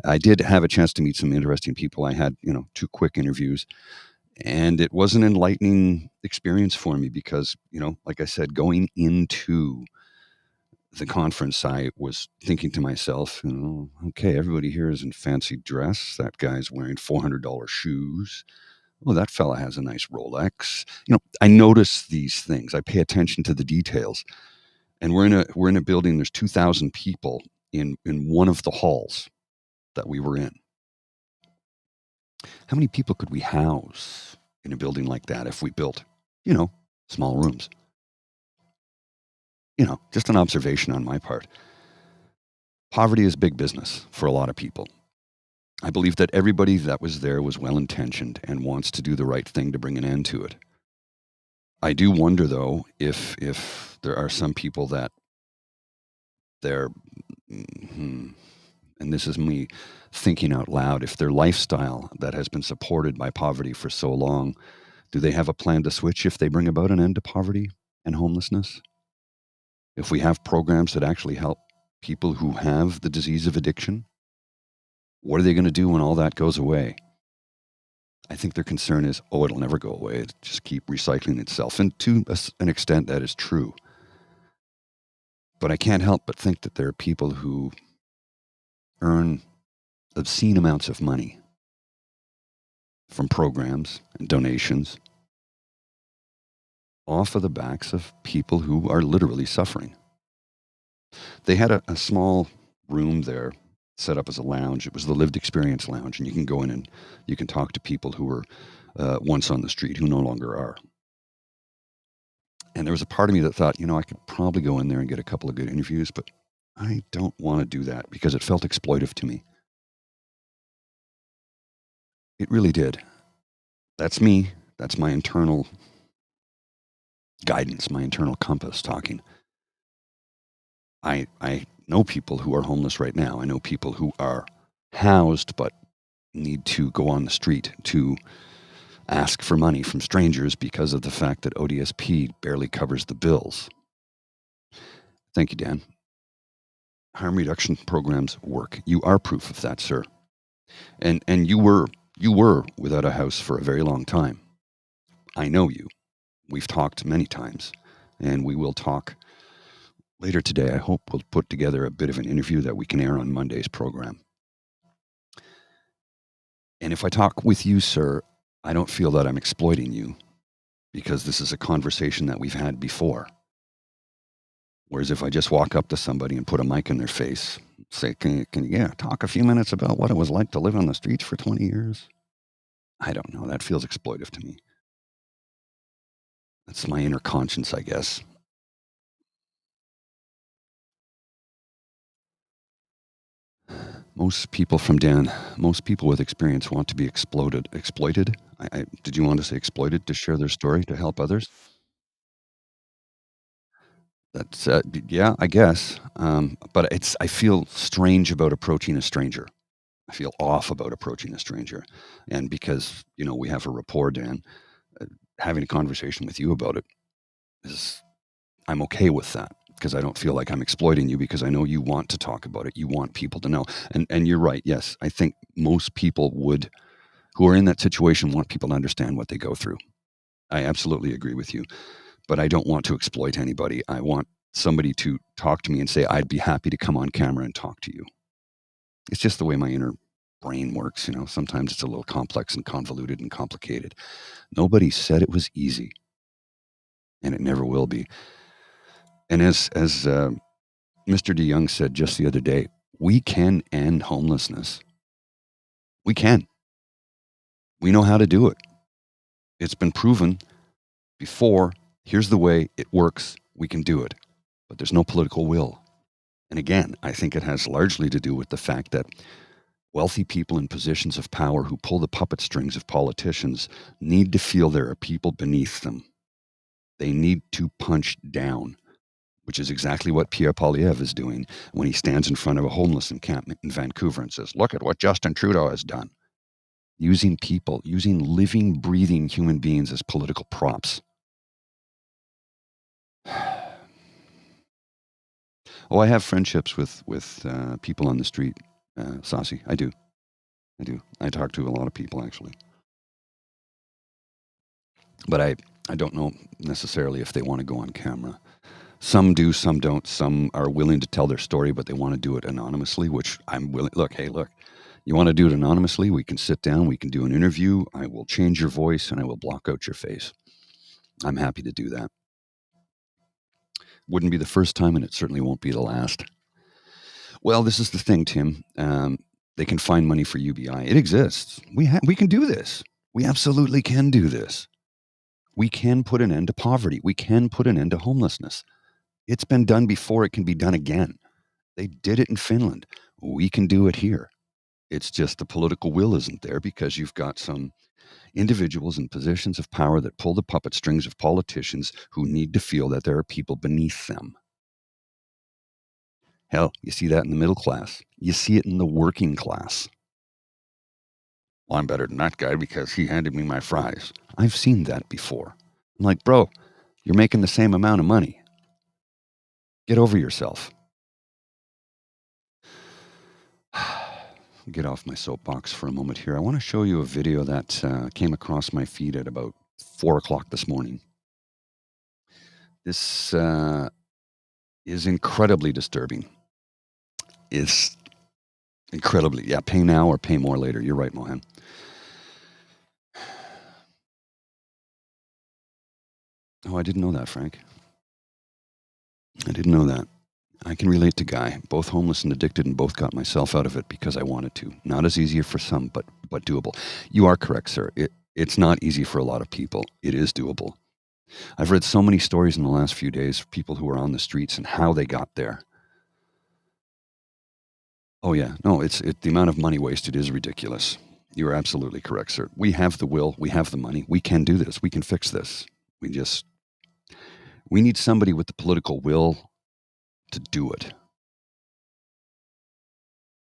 I did have a chance to meet some interesting people. I had, 2 quick interviews, and it was an enlightening experience for me because, like I said, going into the conference, I was thinking to myself, okay, everybody here is in fancy dress. That guy's wearing $400 shoes. Oh, that fella has a nice Rolex. I notice these things. I pay attention to the details. And we're in a building. There's 2,000 people in one of the halls that we were in. How many people could we house in a building like that if we built, small rooms? Just an observation on my part. Poverty is big business for a lot of people. I believe that everybody that was there was well-intentioned and wants to do the right thing to bring an end to it. I do wonder, though, if there are some people that and this is me thinking out loud, if their lifestyle that has been supported by poverty for so long, do they have a plan to switch if they bring about an end to poverty and homelessness? If we have programs that actually help people who have the disease of addiction, what are they going to do when all that goes away? I think their concern is, it'll never go away. It'll just keep recycling itself. And to an extent, that is true. But I can't help but think that there are people who earn obscene amounts of money from programs and donations off of the backs of people who are literally suffering. They had a small room there set up as a lounge. It was the Lived Experience Lounge, and you can go in and you can talk to people who were once on the street who no longer are. And there was a part of me that thought, I could probably go in there and get a couple of good interviews, but I don't want to do that because it felt exploitive to me. It really did. That's me. That's my internal guidance, my internal compass talking. I know people who are homeless right now. I know people who are housed but need to go on the street to ask for money from strangers because of the fact that ODSP barely covers the bills. Thank you, Dan. Harm reduction programs work. You are proof of that, sir. And you were without a house for a very long time. I know you. We've talked many times, and we will talk later today. I hope we'll put together a bit of an interview that we can air on Monday's program. And if I talk with you, sir, I don't feel that I'm exploiting you because this is a conversation that we've had before. Whereas if I just walk up to somebody and put a mic in their face, say, can you talk a few minutes about what it was like to live on the streets for 20 years? I don't know. That feels exploitive to me. That's my inner conscience, I guess. Most people with experience want to be exploited. Did you want to say exploited to share their story to help others? That's, yeah, I guess. But I feel strange about approaching a stranger. I feel off about approaching a stranger. And because, we have a rapport, Dan, having a conversation with you about it I'm okay with that because I don't feel like I'm exploiting you because I know you want to talk about it. You want people to know. And you're right. Yes, I think most people who are in that situation want people to understand what they go through. I absolutely agree with you. But I don't want to exploit anybody. I want somebody to talk to me and say, I'd be happy to come on camera and talk to you. It's just the way my inner brain works. Sometimes it's a little complex and convoluted and complicated. Nobody said it was easy. And it never will be. And as Mr. DeYoung said just the other day, we can end homelessness. We can. We know how to do it. It's been proven before. Here's the way it works. We can do it. But there's no political will. And again, I think it has largely to do with the fact that wealthy people in positions of power who pull the puppet strings of politicians need to feel there are people beneath them. They need to punch down, which is exactly what Pierre Poilievre is doing when he stands in front of a homeless encampment in Vancouver and says, look at what Justin Trudeau has done. Using people, using living, breathing human beings as political props. I have friendships with people on the street, Saucy. I do. I talk to a lot of people, actually. But I don't know necessarily if they want to go on camera. Some do, some don't. Some are willing to tell their story, but they want to do it anonymously, which I'm willing. Look, you want to do it anonymously? We can sit down, we can do an interview. I will change your voice and I will block out your face. I'm happy to do that. Wouldn't be the first time, and it certainly won't be the last. Well, this is the thing, Tim. They can find money for UBI. It exists. We can do this. We absolutely can do this. We can put an end to poverty. We can put an end to homelessness. It's been done before. It can be done again. They did it in Finland. We can do it here. It's just the political will isn't there because you've got some individuals in positions of power that pull the puppet strings of politicians who need to feel that there are people beneath them. Hell, you see that in the middle class. You see it in the working class. Well, I'm better than that guy because he handed me my fries. I've seen that before. I'm like, bro, you're making the same amount of money. Get over yourself. Get off my soapbox for a moment here. I want to show you a video that came across my feed at about 4 o'clock this morning. This is incredibly disturbing. It's incredibly, pay now or pay more later. You're right, Mohan. Oh, I didn't know that, Frank. I didn't know that. I can relate to Guy, both homeless and addicted, and both got myself out of it because I wanted to. Not as easy for some, but doable. You are correct, sir. It's not easy for a lot of people. It is doable. I've read so many stories in the last few days of people who are on the streets and how they got there. Oh yeah, no, the amount of money wasted is ridiculous. You are absolutely correct, sir. We have the will, we have the money, we can do this, we can fix this. We need somebody with the political will to do it.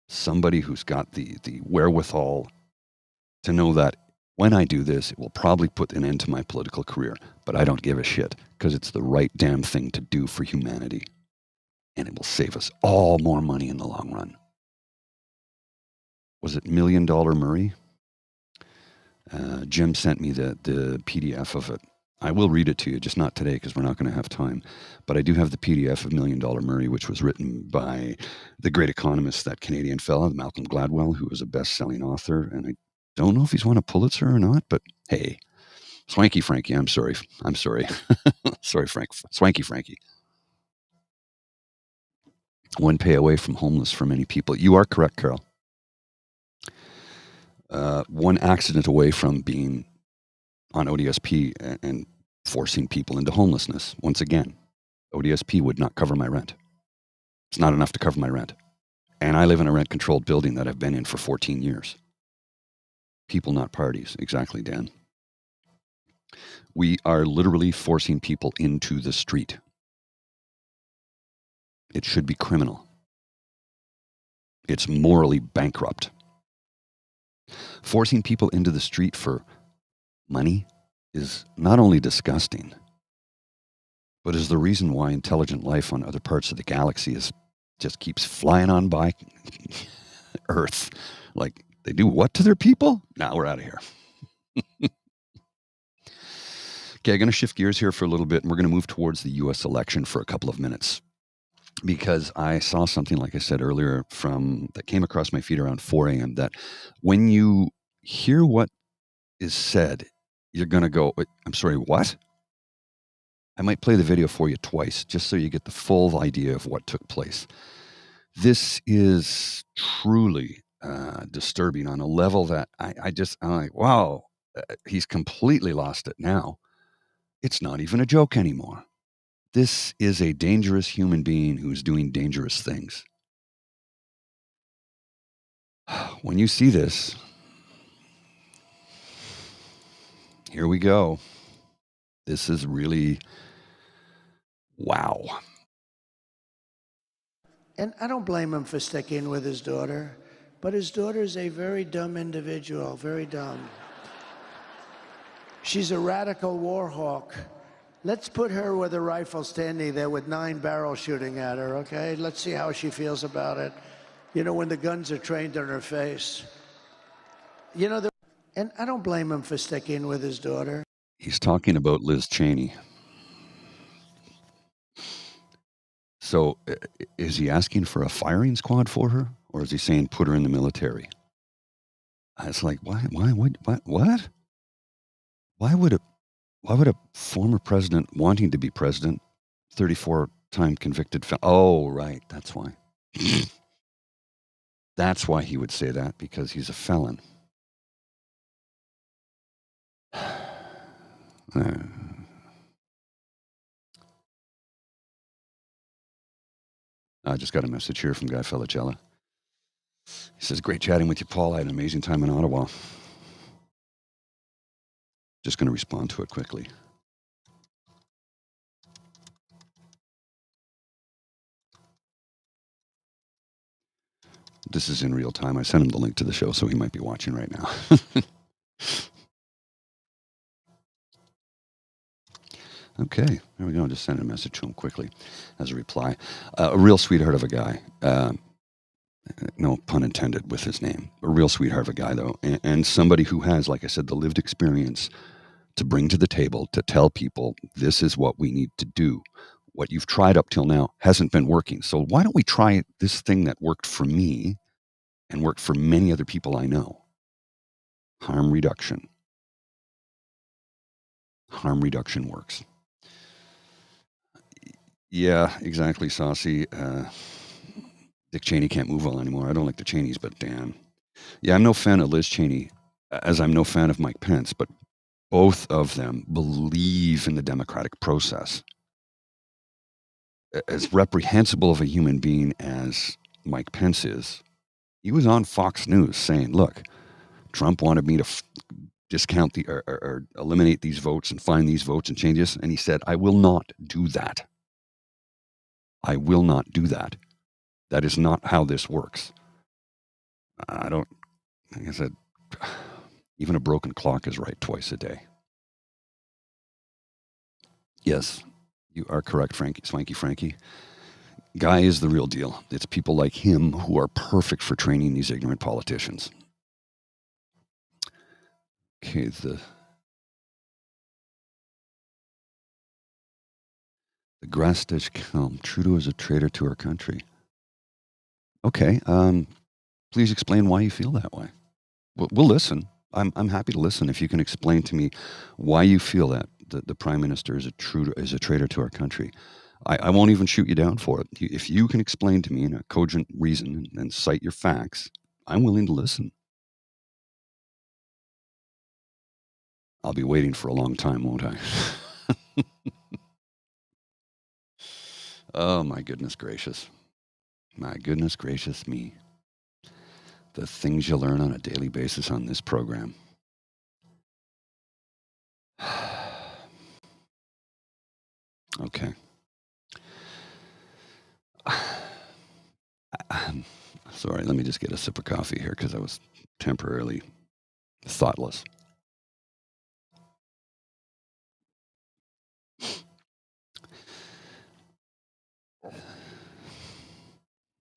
Somebody who's got the wherewithal to know that when I do this, it will probably put an end to my political career, but I don't give a shit because it's the right damn thing to do for humanity. And it will save us all more money in the long run. Was it $1 Million Murray? Jim sent me the PDF of it. I will read it to you, just not today because we're not going to have time. But I do have the PDF of $1 Million Murray, which was written by the great economist, that Canadian fella, Malcolm Gladwell, who was a best-selling author. And I don't know if he's won a Pulitzer or not, but hey, Swanky Frankie, I'm sorry. Sorry, Frank. Swanky Frankie. One pay away from homeless for many people. You are correct, Carol. One accident away from being on ODSP and forcing people into homelessness. Once again, ODSP would not cover my rent. It's not enough to cover my rent. And I live in a rent-controlled building that I've been in for 14 years. People, not parties. Exactly, Dan. We are literally forcing people into the street. It should be criminal. It's morally bankrupt. Forcing people into the street for money is not only disgusting, but is the reason why intelligent life on other parts of the galaxy just keeps flying on by Earth. Like, they do what to their people? Now we're out of here. Okay, I'm going to shift gears here for a little bit, and we're going to move towards the U.S. election for a couple of minutes. Because I saw something, like I said earlier, that came across my feed around 4 a.m. that when you hear what is said, you're going to go, I'm sorry, what? I might play the video for you twice just so you get the full idea of what took place. This is truly disturbing on a level that I'm like, wow, he's completely lost it now. It's not even a joke anymore. This is a dangerous human being who's doing dangerous things. When you see this, here we go. This is really, wow. And I don't blame him for sticking with his daughter, but his daughter's a very dumb individual, very dumb. She's a radical war hawk. Let's put her with a rifle standing there with 9 barrels shooting at her, okay? Let's see how she feels about it. You know, when the guns are trained on her face. You know, and I don't blame him for sticking with his daughter. He's talking about Liz Cheney. So is he asking for a firing squad for her? Or is he saying put her in the military? It's like, why, what? Why would a former president wanting to be president, 34-time convicted felon? Oh, right. That's why. That's why he would say that, because he's a felon. I just got a message here from Guy Felicella. He says, great chatting with you, Paul. I had an amazing time in Ottawa. Just going to respond to it quickly. This is in real time. I sent him the link to the show, so he might be watching right now. Okay, there we go. Just send a message to him quickly as a reply. A real sweetheart of a guy. No pun intended with his name. A real sweetheart of a guy, though. And somebody who has, like I said, the lived experience to bring to the table, to tell people this is what we need to do. What you've tried up till now hasn't been working. So why don't we try this thing that worked for me and worked for many other people I know? Harm reduction. Harm reduction works. Yeah, exactly, Saucy. Dick Cheney can't move well anymore. I don't like the Cheneys, but damn. Yeah, I'm no fan of Liz Cheney, as I'm no fan of Mike Pence, but both of them believe in the democratic process. As reprehensible of a human being as Mike Pence is, he was on Fox News saying, look, Trump wanted me to discount or eliminate these votes and find these votes and changes. And he said, I will not do that. I will not do that. That is not how this works. Like I said, even a broken clock is right twice a day. Yes, you are correct, Swanky Frankie. Guy is the real deal. It's people like him who are perfect for training these ignorant politicians. Okay, the Grastage Kelm. Trudeau is a traitor to our country. Okay, please explain why you feel that way. We'll listen. I'm happy to listen if you can explain to me why you feel that the Prime Minister is a traitor to our country. I won't even shoot you down for it. If you can explain to me in a cogent reason and cite your facts, I'm willing to listen. I'll be waiting for a long time, won't I? Oh, my goodness gracious. My goodness gracious me. The things you learn on a daily basis on this program. Okay. Sorry, let me just get a sip of coffee here because I was temporarily thoughtless.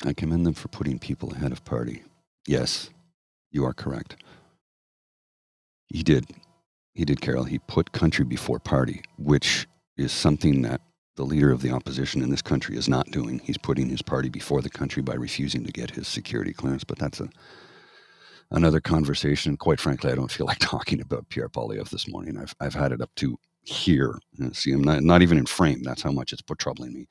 I commend them for putting people ahead of party. Yes, you are correct. He did. He did, Carol. He put country before party, which is something that the leader of the opposition in this country is not doing. He's putting his party before the country by refusing to get his security clearance. But that's another conversation. Quite frankly, I don't feel like talking about Pierre Poilievre this morning. I've had it up to here. See, I'm not even in frame. That's how much it's troubling me.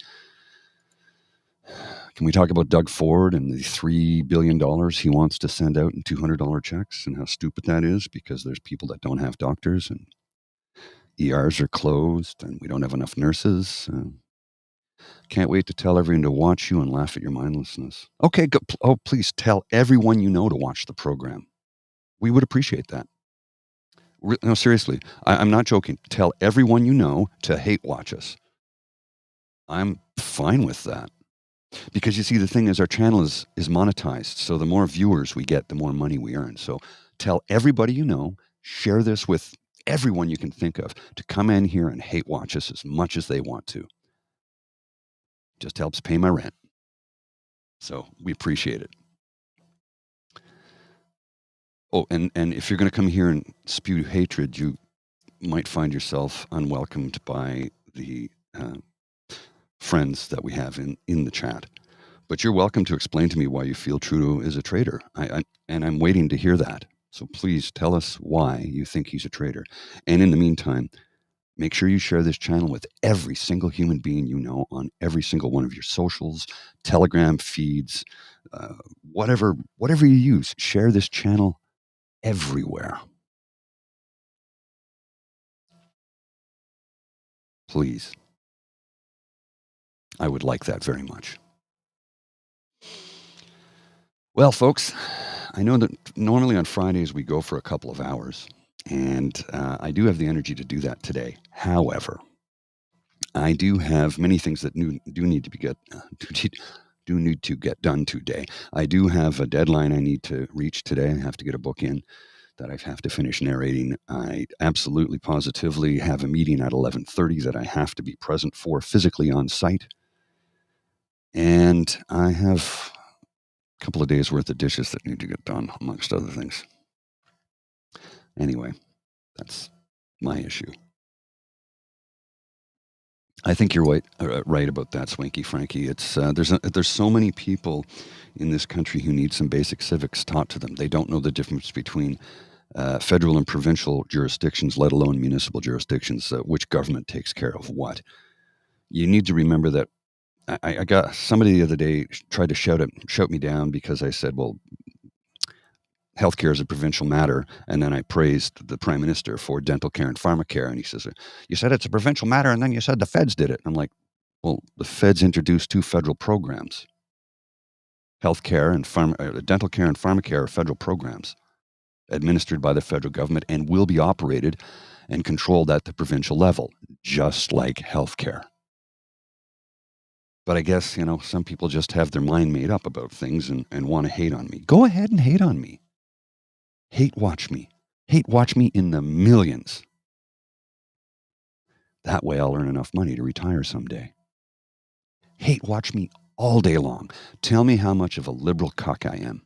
Can we talk about Doug Ford and the $3 billion he wants to send out in $200 checks and how stupid that is because there's people that don't have doctors and ERs are closed and we don't have enough nurses. Can't wait to tell everyone to watch you and laugh at your mindlessness. Okay, please tell everyone you know to watch the program. We would appreciate that. No, seriously, I'm not joking. Tell everyone you know to hate watch us. I'm fine with that. Because you see, the thing is our channel is monetized. So the more viewers we get, the more money we earn. So tell everybody you know, share this with everyone you can think of to come in here and hate watch us as much as they want to. Just helps pay my rent. So we appreciate it. Oh, and if you're going to come here and spew hatred, you might find yourself unwelcomed by the friends that we have in the chat. But you're welcome to explain to me why you feel Trudeau is a traitor. And I'm waiting to hear that. So please tell us why you think he's a traitor. And in the meantime, make sure you share this channel with every single human being you know on every single one of your socials, Telegram feeds, whatever you use. Share this channel everywhere. Please. I would like that very much. Well, folks, I know that normally on Fridays we go for a couple of hours, and I do have the energy to do that today. However, I do have many things that do need to get done today. I do have a deadline I need to reach today. I have to get a book in that I have to finish narrating. I absolutely positively have a meeting at 11:30 that I have to be present for physically on site. And I have a couple of days worth of dishes that need to get done, amongst other things. Anyway, that's my issue. I think you're right about that, Swanky Frankie. It's there's so many people in this country who need some basic civics taught to them. They don't know the difference between federal and provincial jurisdictions, let alone municipal jurisdictions, which government takes care of what. You need to remember that I got somebody the other day tried to shout me down because I said, well, healthcare is a provincial matter, and then I praised the Prime Minister for dental care and pharmacare, and he says, you said it's a provincial matter, and then you said the feds did it. I'm like, well, the feds introduced 2 federal programs. Healthcare and dental care and pharmacare are federal programs administered by the federal government and will be operated and controlled at the provincial level, just like healthcare. But I guess, some people just have their mind made up about things and want to hate on me. Go ahead and hate on me. Hate watch me. Hate watch me in the millions. That way I'll earn enough money to retire someday. Hate watch me all day long. Tell me how much of a liberal cuck I am.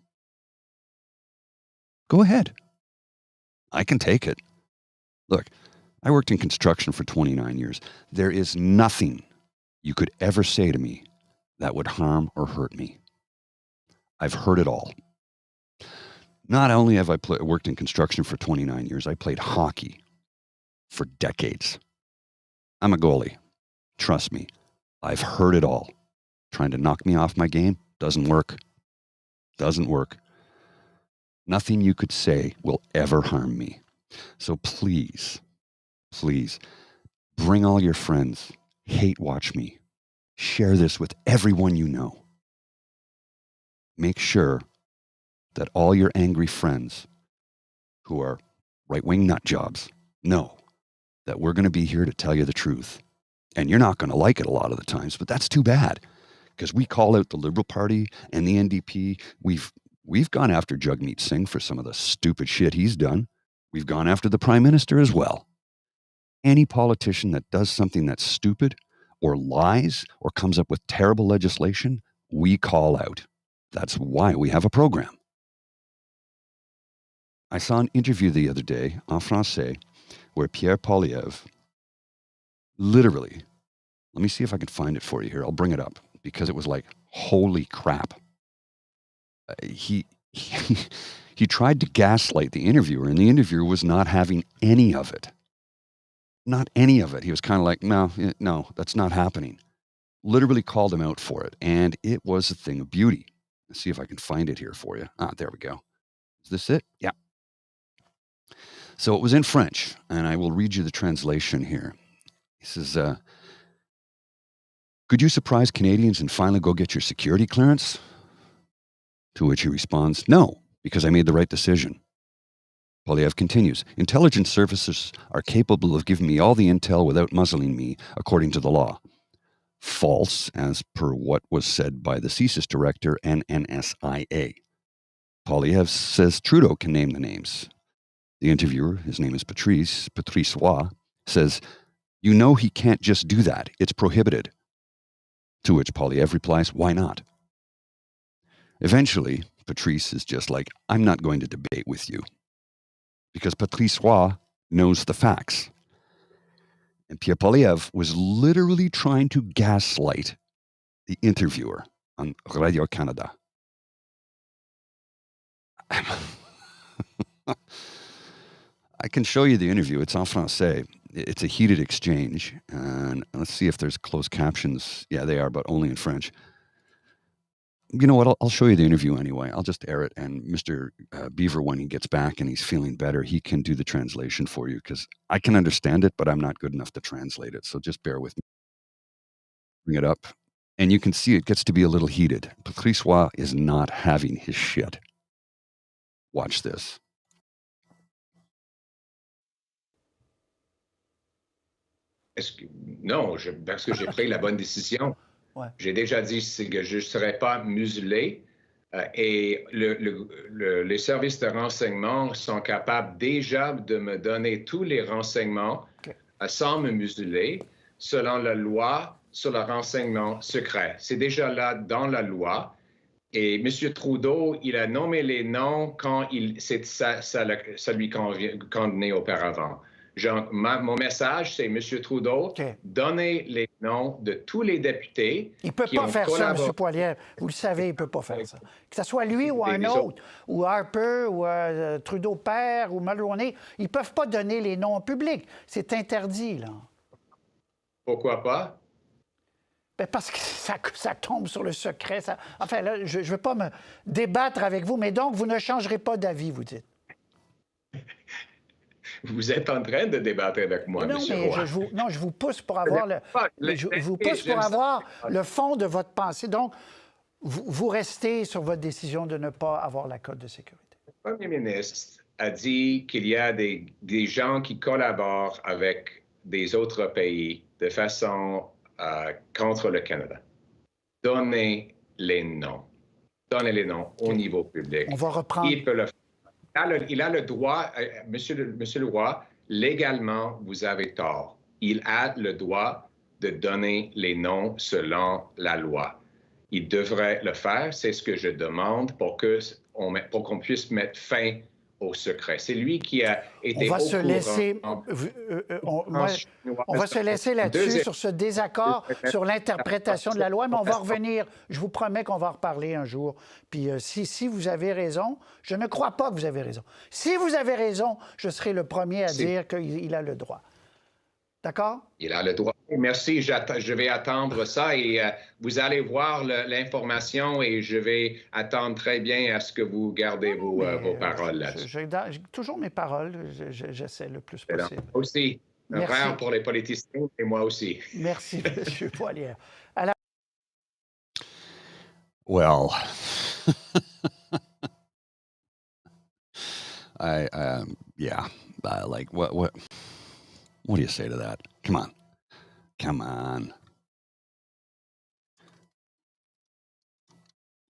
Go ahead. I can take it. Look, I worked in construction for 29 years. There is nothing you could ever say to me that would harm or hurt me. I've heard it all. Not only have I worked in construction for 29 years, I played hockey for decades. I'm a goalie. Trust me, I've heard it all. Trying to knock me off my game doesn't work. Doesn't work. Nothing you could say will ever harm me. So please, bring all your friends. Hate watch me. Share this with everyone you know. Make sure that all your angry friends who are right-wing nut jobs know that we're going to be here to tell you the truth. And you're not going to like it a lot of the times, but that's too bad, because we call out the Liberal Party and the NDP. We've gone after Jagmeet Singh for some of the stupid shit he's done. We've gone after the Prime Minister as well. Any politician that does something that's stupid or lies or comes up with terrible legislation, we call out. That's why we have a program. I saw an interview the other day en français where Pierre Poilievre literally, let me see if I can find it for you here. I'll bring it up because it was like, holy crap. He tried to gaslight the interviewer, and the interviewer was not having any of it. Not any of it. He was kind of like, no, that's not happening. Literally called him out for it, and it was a thing of beauty. Let's see if I can find it here for you. There we go. Is this it? Yeah. So it was in French, and I will read you the translation here. He says, could you surprise Canadians and finally go get your security clearance? To which he responds, no, because I made the right decision. Poilievre continues, intelligence services are capable of giving me all the intel without muzzling me, according to the law. False, as per what was said by the CSIS director and NSIA. Poilievre says Trudeau can name the names. The interviewer, his name is Patrice Roy, says, you know he can't just do that. It's prohibited. To which Poilievre replies, why not? Eventually, Patrice is just like, I'm not going to debate with you. Because Patrice Roy knows the facts. And Pierre Poilievre was literally trying to gaslight the interviewer on Radio-Canada. I can show you the interview. It's en français. It's a heated exchange. And let's see if there's closed captions. Yeah, they are, but only in French. You know what? I'll show you the interview anyway. I'll just air it. And Mr. Beaver, when he gets back and he's feeling better, he can do the translation for you because I can understand it, but I'm not good enough to translate it. So just bear with me. Bring it up. And you can see it gets to be a little heated. Patrice Roy is not having his shit. Watch this. Non, parce que j'ai pris la bonne décision. Ouais. J'ai déjà dit que je ne serais pas muselé et les services de renseignement sont capables déjà de me donner tous les renseignements sans me museler selon la loi sur le renseignement secret. C'est déjà là dans la loi. Et M. Trudeau, il a nommé les noms quand ça lui convenait auparavant. Mon message, c'est M. Trudeau, donnez les noms de tous les députés. Il ne peut pas faire ça, M. Poilievre. Vous le savez, il ne peut pas faire ça. Que ce soit lui ou un autre, ou Harper, ou Trudeau père, ou Mulroney, ils ne peuvent pas donner les noms au public. C'est interdit, là. Pourquoi pas? Ben parce que ça tombe sur le secret. Enfin, là, je ne veux pas me débattre avec vous, mais donc, vous ne changerez pas d'avis, vous dites. Vous êtes en train de débattre avec moi, non, M. Roy. Je vous pousse pour avoir le fond de votre pensée. Donc, vous restez sur votre décision de ne pas avoir la cote de sécurité. Le premier ministre a dit qu'il y a des gens qui collaborent avec des autres pays de façon contre le Canada. Donnez les noms. Donnez les noms au niveau public. On va reprendre. Il peut le faire. Il a le droit, monsieur le roi, légalement, vous avez tort. Il a le droit de donner les noms selon la loi. Il devrait le faire. C'est ce que je demande pour qu'on puisse mettre fin au secret. C'est lui qui a été on va se laisser là-dessus, sur ce désaccord, sur l'interprétation de la loi, mais on va revenir. Je vous promets qu'on va en reparler un jour. Puis si vous avez raison, je ne crois pas que vous avez raison. Si vous avez raison, je serai le premier à dire qu'il a le droit. D'accord? Il a le droit. Merci, je vais attendre ça et vous allez voir l'information et je vais attendre très bien à ce que vous gardez vos paroles là-dessus. J'ai toujours mes paroles, j'essaie le plus possible. Moi aussi, rare pour les politiciens et moi aussi. Merci, M. Poilievre. Well, what do you say to that? Come on. Come on.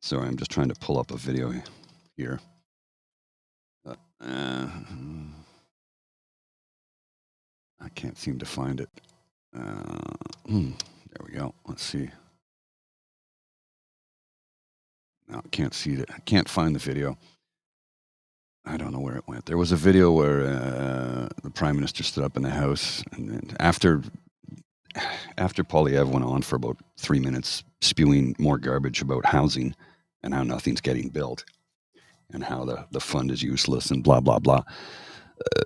Sorry, I'm just trying to pull up a video here. I can't seem to find it. There we go. Let's see. No, I can't see it. I can't find the video. I don't know where it went. There was a video where the Prime Minister stood up in the House, and after Poilievre went on for about 3 minutes spewing more garbage about housing and how nothing's getting built and how the fund is useless and blah, blah, blah,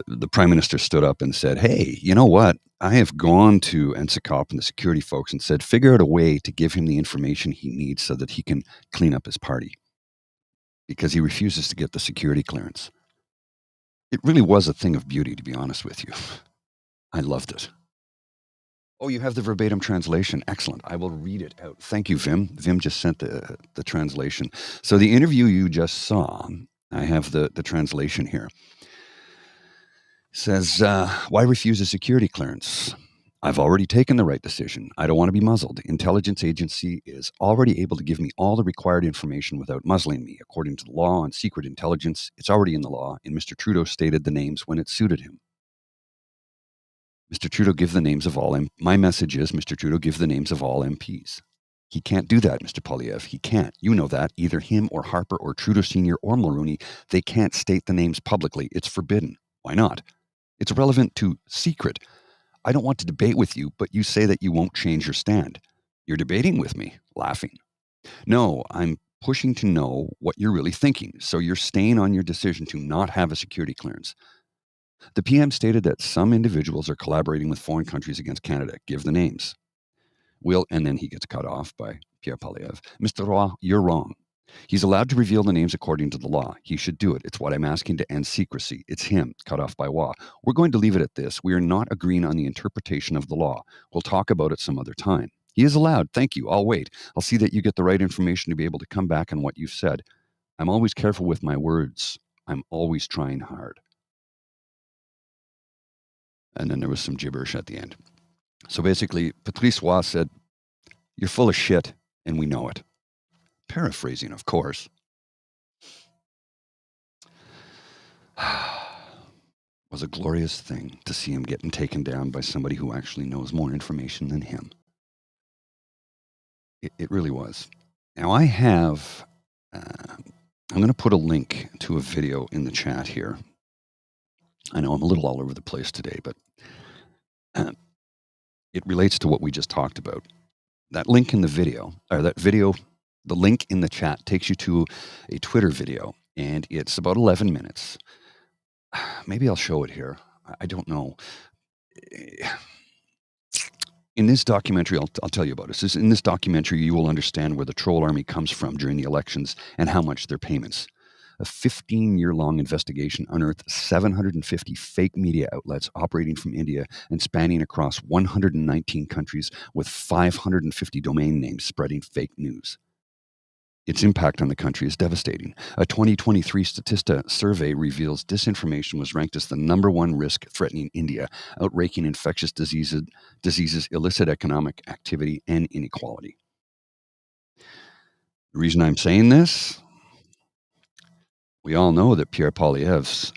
the Prime Minister stood up and said, hey, you know what? I have gone to NSICOP and the security folks and said, figure out a way to give him the information he needs so that he can clean up his party. Because he refuses to get the security clearance. It really was a thing of beauty, to be honest with you. I loved it. Oh, you have the verbatim translation. Excellent. I will read it out. Thank you, Vim. Vim just sent the translation. So the interview you just saw, I have the translation here. It says, why refuse a security clearance? I've already taken the right decision. I don't want to be muzzled. Intelligence agency is already able to give me all the required information without muzzling me. According to the law on secret intelligence, it's already in the law, and Mr. Trudeau stated the names when it suited him. Mr. Trudeau, give the names of all. My message is, Mr. Trudeau, give the names of all MPs. He can't do that, Mr. Poilievre. He can't. You know that. Either him or Harper or Trudeau Sr. or Mulroney, they can't state the names publicly. It's forbidden. Why not? It's relevant to secret. I don't want to debate with you, but you say that you won't change your stand. You're debating with me, laughing. No, I'm pushing to know what you're really thinking, so you're staying on your decision to not have a security clearance. The PM stated that some individuals are collaborating with foreign countries against Canada. Give the names. And then he gets cut off by Pierre Poilievre. Mr. Roy, you're wrong. He's allowed to reveal the names according to the law. He should do it. It's what I'm asking to end secrecy. It's him, cut off by Roy. We're going to leave it at this. We are not agreeing on the interpretation of the law. We'll talk about it some other time. He is allowed. Thank you. I'll wait. I'll see that you get the right information to be able to come back on what you've said. I'm always careful with my words. I'm always trying hard. And then there was some gibberish at the end. So basically, Patrice Roy said, "You're full of shit, and we know it." Paraphrasing, of course. Was a glorious thing to see him getting taken down by somebody who actually knows more information than him. It really was. Now I have, I'm going to put a link to a video in the chat here. I know I'm a little all over the place today, but it relates to what we just talked about. That link in the video, or that video, the link in the chat takes you to a Twitter video, and it's about 11 minutes. Maybe I'll show it here. I don't know. In this documentary, I'll tell you about it. In this documentary, you will understand where the troll army comes from during the elections and how much their payments. A 15-year-long investigation unearthed 750 fake media outlets operating from India and spanning across 119 countries with 550 domain names spreading fake news. Its impact on the country is devastating. A 2023 Statista survey reveals disinformation was ranked as the #1 risk threatening India, outranking infectious diseases, illicit economic activity, and inequality. The reason I'm saying this, we all know that Pierre Poilievre's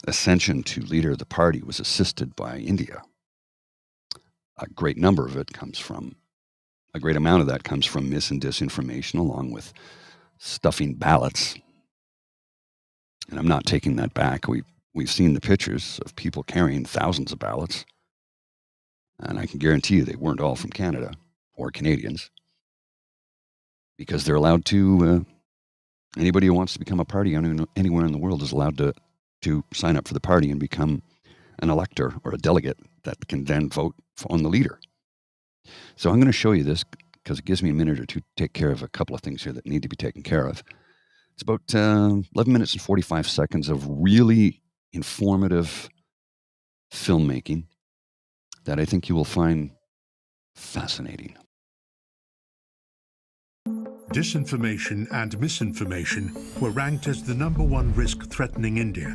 ascension to leader of the party was assisted by India. A great amount of that comes from mis and disinformation, along with stuffing ballots. And I'm not taking that back. We've seen the pictures of people carrying thousands of ballots, and I can guarantee you they weren't all from Canada or Canadians, because they're allowed to. Anybody who wants to become a party anywhere in the world is allowed to sign up for the party and become an elector or a delegate that can then vote on the leader. So I'm going to show you this because it gives me a minute or two to take care of a couple of things here that need to be taken care of. It's about 11 minutes and 45 seconds of really informative filmmaking that I think you will find fascinating. Disinformation and misinformation were ranked as the #1 risk threatening India,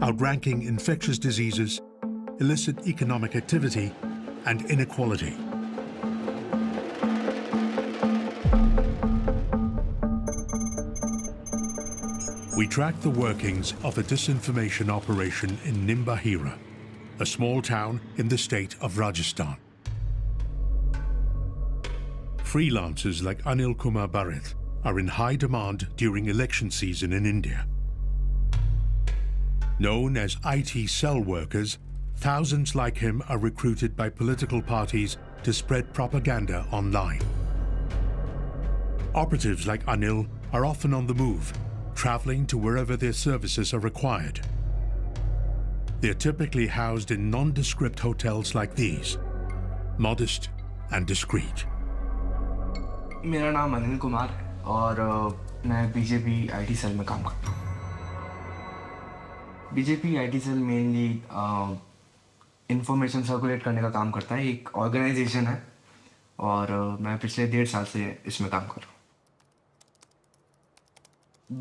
outranking infectious diseases, illicit economic activity, and inequality. We tracked the workings of a disinformation operation in Nimbahera, a small town in the state of Rajasthan. Freelancers like Anil Kumar Bharat are in high demand during election season in India. Known as IT cell workers, thousands like him are recruited by political parties to spread propaganda online. Operatives like Anil are often on the move, traveling to wherever their services are required. They're typically housed in nondescript hotels like these, modest and discreet. मेरा नाम अनिल कुमार है और मैं BJP IT cell में काम करता हूँ। BJP IT cell mainly information circulate करने का काम करता है, एक ऑर्गेनाइजेशन है और मैं पिछले 1.5 साल से इसमें काम कर रहा हूँ।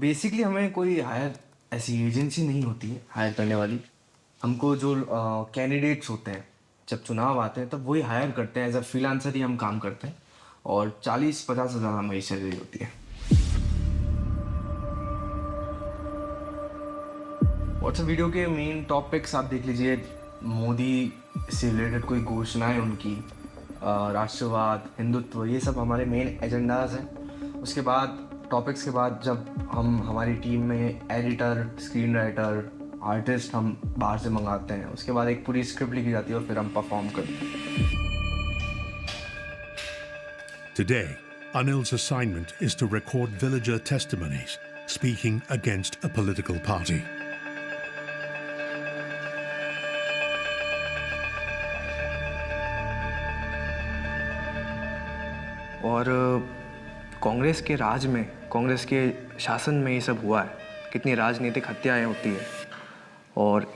बेसिकली हमें कोई हायर ऐसी एजेंसी नहीं होती है हायर करने वाली। हमको जो कैंडिडेट्स होते हैं जब चुनाव आते हैं तब वही हायर करते हैं, एज अ फ्रीलांसर ही हम काम करते हैं और 40-50 हज़ार हमारी सैलरी होती है। व्हाट्सएप वीडियो के मेन टॉपिक्स आप देख लीजिए, मोदी से रिलेटेड कोई घोषणाएं उनकी, राष्ट्रवाद, हिंदुत्व, ये सब हमारे मेन एजेंडाज हैं। उसके बाद टॉपिक्स के बाद जब हमारी टीम में एडिटर, स्क्रीन राइटर, आर्टिस्ट हम बाहर से मंगाते हैं, उसके बाद एक पूरी स्क्रिप्ट लिखी जाती है और फिर हम परफॉर्म करते हैं। Today, Anil's assignment is to record villager testimonies speaking against a political party. और कांग्रेस के राज में, कांग्रेस के शासन में ये सब हुआ है, कितनी राजनीतिक हत्याएं होती है, और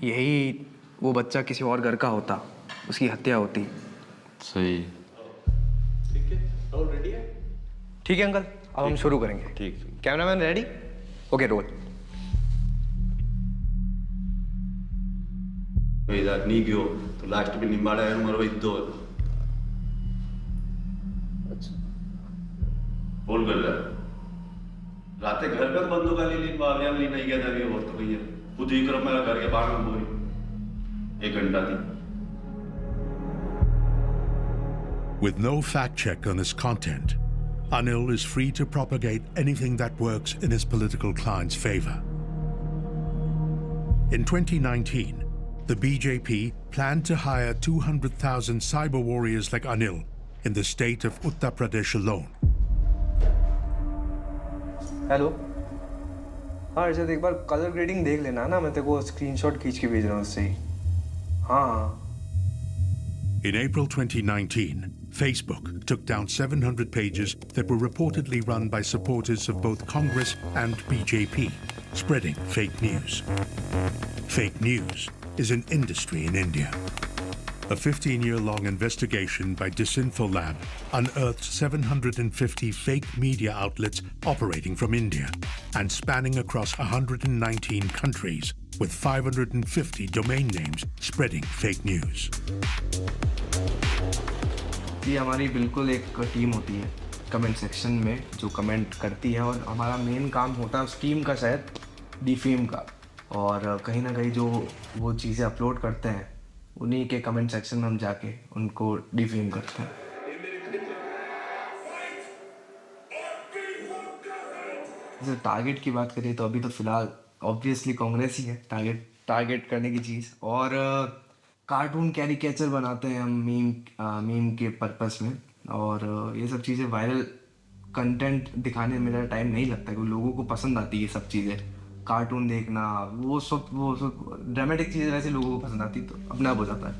यही वो बच्चा किसी और घर का होता, उसकी हत्या होती। सही। ठीक है अंकल, अब हम शुरू करेंगे। ठीक। Cameraman ready? Okay, roll. नहीं गयो तो लास्ट में निम्बाड़ा है मरो इद्दो। अच्छा बोल कर रहा रातें घर पे बंदूक ली ली बावरियां ली नहीं गया था ये और तो भैया खुद ही करो मेरा घर के बाहर में बोरी 1 घंटा थी। With no fact check on his content, Anil is free to propagate anything that works in his political client's favor. In 2019, the BJP planned to hire 200,000 cyber warriors like Anil in the state of Uttar Pradesh alone. Hello, हाँ अर्षद, एक बार colour grading देख लेना ना, मैं तेरे को screenshot खींच के भेज रहा हूँ उससे ही। हाँ। In April 2019, Facebook took down 700 pages that were reportedly run by supporters of both Congress and BJP, spreading fake news. Fake news is an industry in India. A 15-year-long investigation by Disinfo Lab unearthed 750 fake media outlets operating from India and spanning across 119 countries, with 550 domain names spreading fake news. ये हमारी बिल्कुल एक team होती है comment section में जो comment करती है, और हमारा मेन काम होता है उस टीम का शायद डिफेम का, और कहीं ना कहीं जो वो चीज़ें अपलोड करते हैं उन्हीं के कमेंट सेक्शन में हम जाके उनको डिफेम करते हैं। जैसे टारगेट की बात करें तो अभी तो फिलहाल ऑब्वियसली कांग्रेस ही है टारगेट करने की चीज़, और कार्टून कैरिकेचर बनाते हैं हम मीम के पर्पस में, और ये सब चीज़ें वायरल कंटेंट दिखाने में मेरा टाइम नहीं लगता क्योंकि लोगों को पसंद आती है ये सब चीज़ें, कार्टून देखना, वो सब ड्रामेटिक चीज़ें वैसे लोगों को पसंद आती, तो अपना हो जाता है।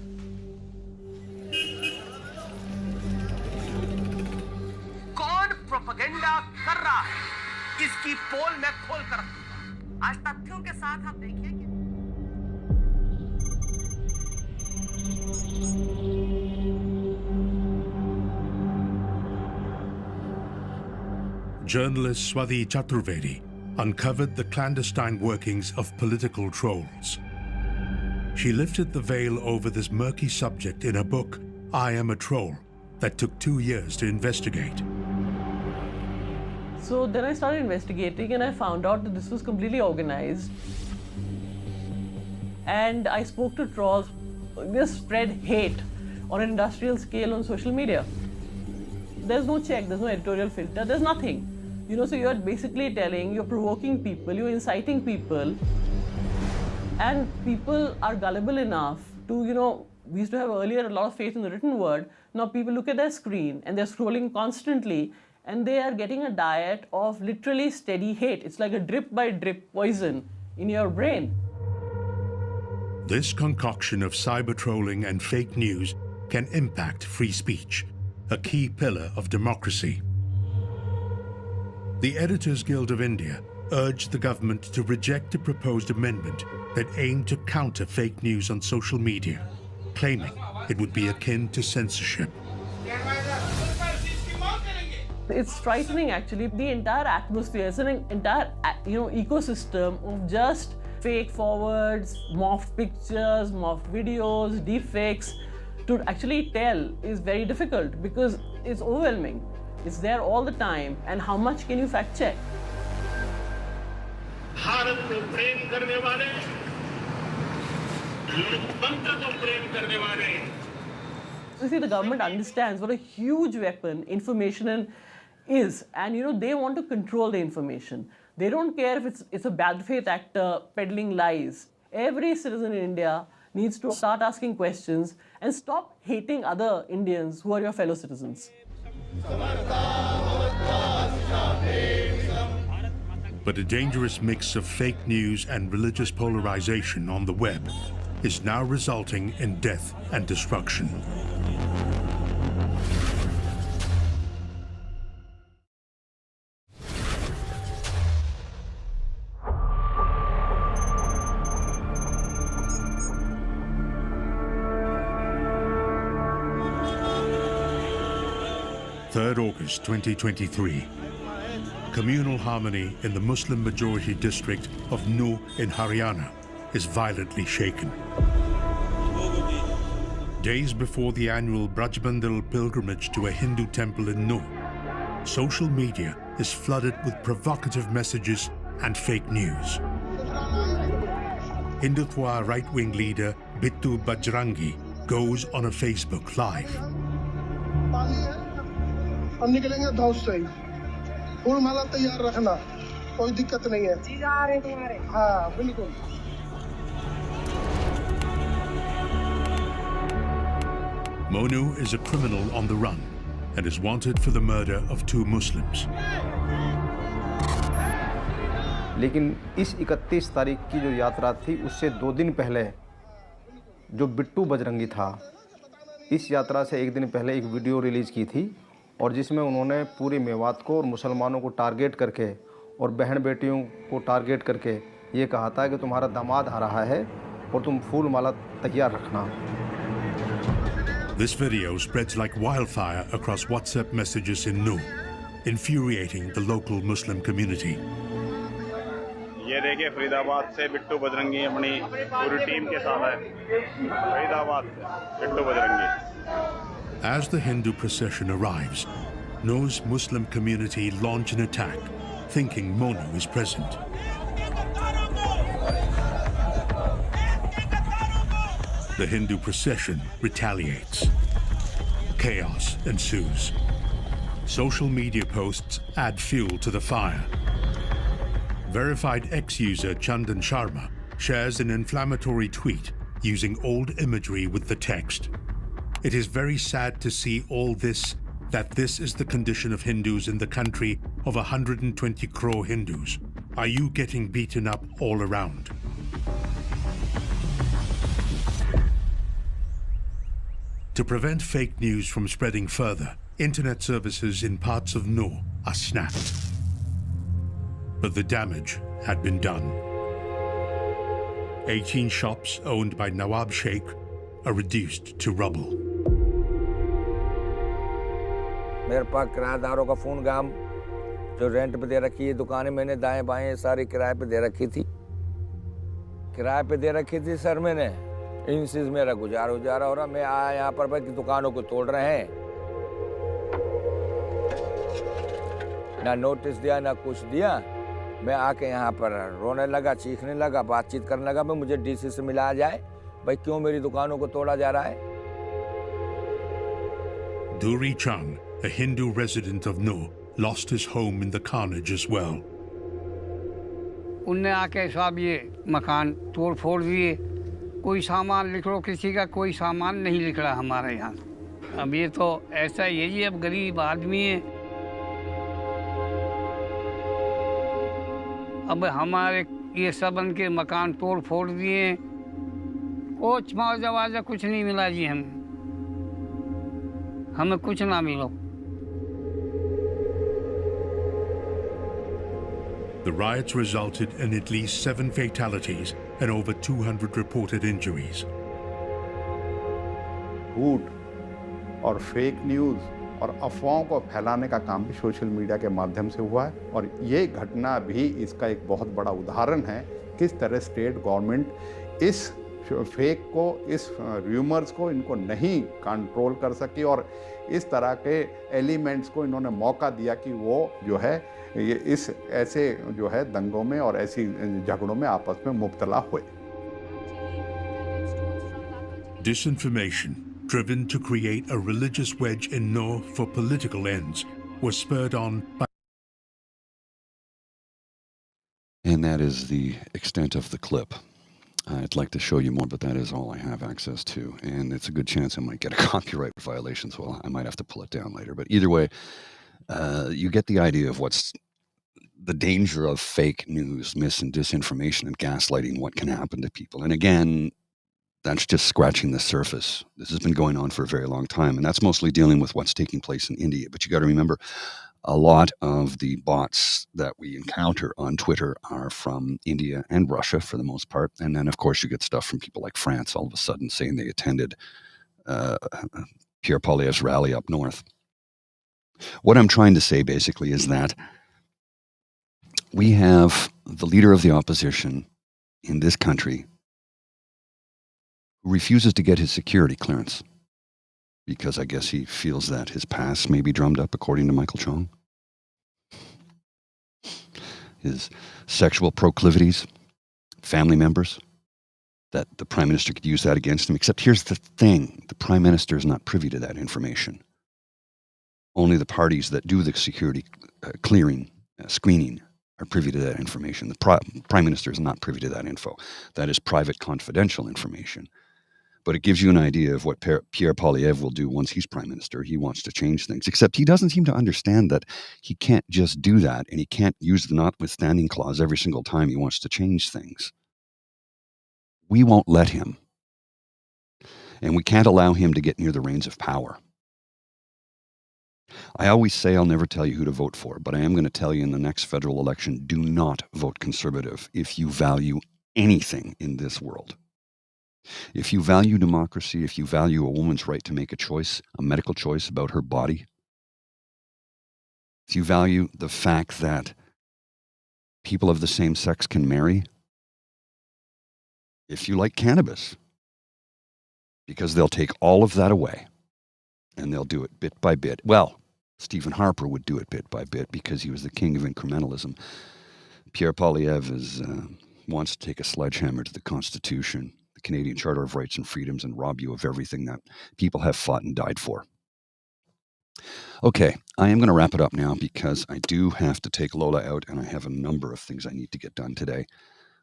कौन प्रोपेगेंडा कर रहा है इसकी पोल मैं खोल कर रखूंगा। आज तथ्यों के साथ आप देखिए कि Journalist Swati Chaturvedi uncovered the clandestine workings of political trolls. She lifted the veil over this murky subject in her book, I Am a Troll, that took 2 years to investigate. So then I started investigating and I found out that this was completely organized. And I spoke to trolls. They spread hate on an industrial scale on social media. There's no check, there's no editorial filter, there's nothing. So you're basically you're provoking people, you're inciting people, and people are gullible enough to, we used to have earlier a lot of faith in the written word. Now people look at their screen and they're scrolling constantly and they are getting a diet of literally steady hate. It's like a drip by drip poison in your brain. This concoction of cyber trolling and fake news can impact free speech, a key pillar of democracy. The Editors Guild of India urged the government to reject a proposed amendment that aimed to counter fake news on social media, claiming it would be akin to censorship. It's frightening actually. The entire atmosphere is an entire ecosystem of just fake forwards, morphed pictures, morphed videos, deepfakes. To actually tell is very difficult because it's overwhelming. It's there all the time, and how much can you fact check? Bharat को प्रेम करने वाले, लोकतंत्र को प्रेम करने वाले. You see, the government understands what a huge weapon information is, and they want to control the information. They don't care if it's a bad faith actor peddling lies. Every citizen in India needs to start asking questions and stop hating other Indians who are your fellow citizens. But a dangerous mix of fake news and religious polarization on the web is now resulting in death and destruction. August 2023. Communal harmony in the Muslim-majority district of Nuh in Haryana is violently shaken. Days before the annual Brajbandal pilgrimage to a Hindu temple in Nuh, social media is flooded with provocative messages and fake news. Hindutva right-wing leader Bittu Bajrangi goes on a Facebook Live. हम निकलेंगे धौस से फूल माला तैयार रखना कोई दिक्कत नहीं है जी आ रहे तुम्हारे हाँ बिल्कुल Monu is a criminal on the run and is wanted for the murder of 2 Muslims. लेकिन इस 31 तारीख की जो यात्रा थी उससे 2 दिन पहले जो बिट्टू बजरंगी था, इस यात्रा से 1 दिन पहले एक वीडियो रिलीज़ की थी और जिसमें उन्होंने पूरे मेवात को और मुसलमानों को टारगेट करके और बहन बेटियों को टारगेट करके ये कहा था कि तुम्हारा दामाद आ रहा है और तुम फूल माला तैयार रखना. This video spreads like wildfire across WhatsApp messages in Nuh, infuriating the local Muslim community. ये देखिए फरीदाबाद से बिट्टू बजरंगी अपनी पूरी टीम के साथ है. फरीदाबाद से Bittu Bajrangi. As the Hindu procession arrives, Nuh's Muslim community launch an attack, thinking Monu is present. The Hindu procession retaliates. Chaos ensues. Social media posts add fuel to the fire. Verified ex-user Chandan Sharma shares an inflammatory tweet using old imagery with the text. It is very sad to see all this, that this is the condition of Hindus in the country of 120 crore Hindus. Are you getting beaten up all around? To prevent fake news from spreading further, internet services in parts of Nuh are snapped. But the damage had been done. 18 shops owned by Nawab Sheikh are reduced to rubble. मेरे पास किराएदारों का phone गाम जो rent पे दे रखी है दुकानें मैंने दाएं बाएं सारी किराए पे दे रखी थी. किराए पे दे रखी थी सर मैंने. इनसे मेरा गुजारा हो रहा. मैं आया यहाँ पर भाई दुकानों को तोड़ रहे हैं. ना नोटिस दिया ना कुछ दिया. मैं आके यहाँ पर रोने लगा, चीखने लगा, बातचीत करने लगा. मैं मुझे डीसी से मिलाया जाए भाई क्यों मेरी दुकानों को तोड़ा जा रहा है. Duri Chung, a Hindu resident of Nuh, lost his home in the carnage as well. उनने आके साहब ये मकान तोड़ फोड़ दिए. कोई सामान लिख लो किसी का, कोई सामान नहीं लिख रहा हमारे यहाँ. अब ये तो ऐसा यही अब गरीब आदमी है. अब हमारे ये सब उनके मकान तोड़ फोड़ दिए. कुछ मुआवजा कुछ नहीं मिला जी. हमें कुछ ना मिला. The riots resulted in at least 7 fatalities and over 200 reported injuries. झूठ और फेक न्यूज़ और अफवाहों को फैलाने का काम भी सोशल मीडिया के माध्यम से हुआ है और ये घटना भी इसका एक बहुत बड़ा उदाहरण है किस तरह स्टेट गवर्नमेंट इस फेक को, इस र्यूमर्स को इनको नहीं कंट्रोल कर सकी और इस तरह के एलिमेंट्स को इन्होंने मौका दिया कि वो जो है ये इस ऐसे जो है दंगों में और ऐसी झगड़ों में आपस में मुब्तला हुए. Disinformation, driven to create a religious wedge in Nuh for political ends, was spurred on by. And that is the extent of the clip. I'd like to show you more, but that is all I have access to. And it's a good chance I might get a copyright violation, so I might have to pull it down later. But either way, you get the idea of what's the danger of fake news, mis and disinformation, and gaslighting, what can happen to people. And again, that's just scratching the surface. This has been going on for a very long time, and that's mostly dealing with what's taking place in India. But you got to remember, a lot of the bots that we encounter on Twitter are from India and Russia for the most part. And then, of course, you get stuff from people like France all of a sudden saying they attended Pierre Poilievre's rally up north. What I'm trying to say basically is that we have the leader of the opposition in this country who refuses to get his security clearance because I guess he feels that his past may be drummed up, according to Michael Chong. His sexual proclivities, family members, that the Prime Minister could use that against him. Except here's the thing, the Prime Minister is not privy to that information. Only the parties that do the security screening are privy to that information. The Prime Minister is not privy to that info. That is private, confidential information. But it gives you an idea of what Pierre Poilievre will do once he's Prime Minister. He wants to change things, except he doesn't seem to understand that he can't just do that, and he can't use the notwithstanding clause every single time he wants to change things. We won't let him. And we can't allow him to get near the reins of power. I always say I'll never tell you who to vote for, but I am going to tell you in the next federal election, do not vote Conservative if you value anything in this world. If you value democracy, if you value a woman's right to make a choice, a medical choice about her body, if you value the fact that people of the same sex can marry, if you like cannabis, because they'll take all of that away and they'll do it bit by bit. Well, Stephen Harper would do it bit by bit because he was the king of incrementalism. Pierre Poilievre wants to take a sledgehammer to the Constitution, the Canadian Charter of Rights and Freedoms, and rob you of everything that people have fought and died for. Okay, I am going to wrap it up now because I do have to take Lola out and I have a number of things I need to get done today.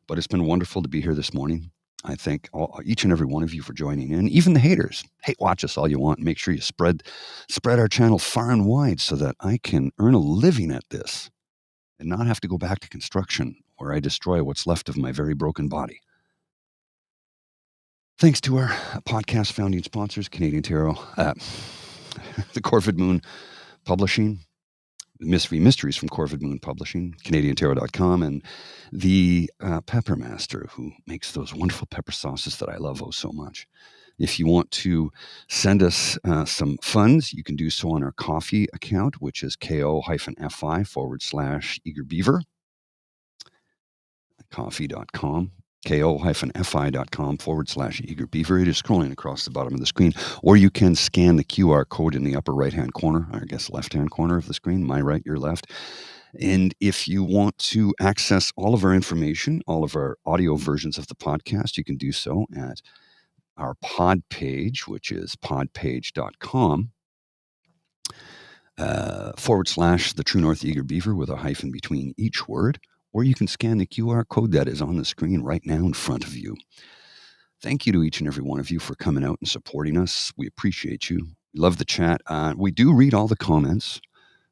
But it's been wonderful to be here this morning. I thank each and every one of you for joining in, even the haters. Hey, watch us all you want. Make sure you spread our channel far and wide so that I can earn a living at this and not have to go back to construction where I destroy what's left of my very broken body. Thanks to our podcast founding sponsors, Canadian Tarot, the Corvid Moon Publishing, Mysteries from Corvid Moon Publishing, CanadianTarot.com, and the Pepper Master, who makes those wonderful pepper sauces that I love so much. If you want to send us some funds, you can do so on our coffee account, which is ko-fi/Eager Beaver. Coffee.com. ko-fi.com/Eager Beaver. It is scrolling across the bottom of the screen, or you can scan the QR code in the upper right-hand corner, I guess left-hand corner of the screen, my right, your left. And if you want to access all of our information, all of our audio versions of the podcast, you can do so at our pod page, which is podpage.com /The True North Eager Beaver with a hyphen between each word. Or you can scan the QR code that is on the screen right now in front of you. Thank you to each and every one of you for coming out and supporting us. We appreciate you. We love the chat. We do read all the comments,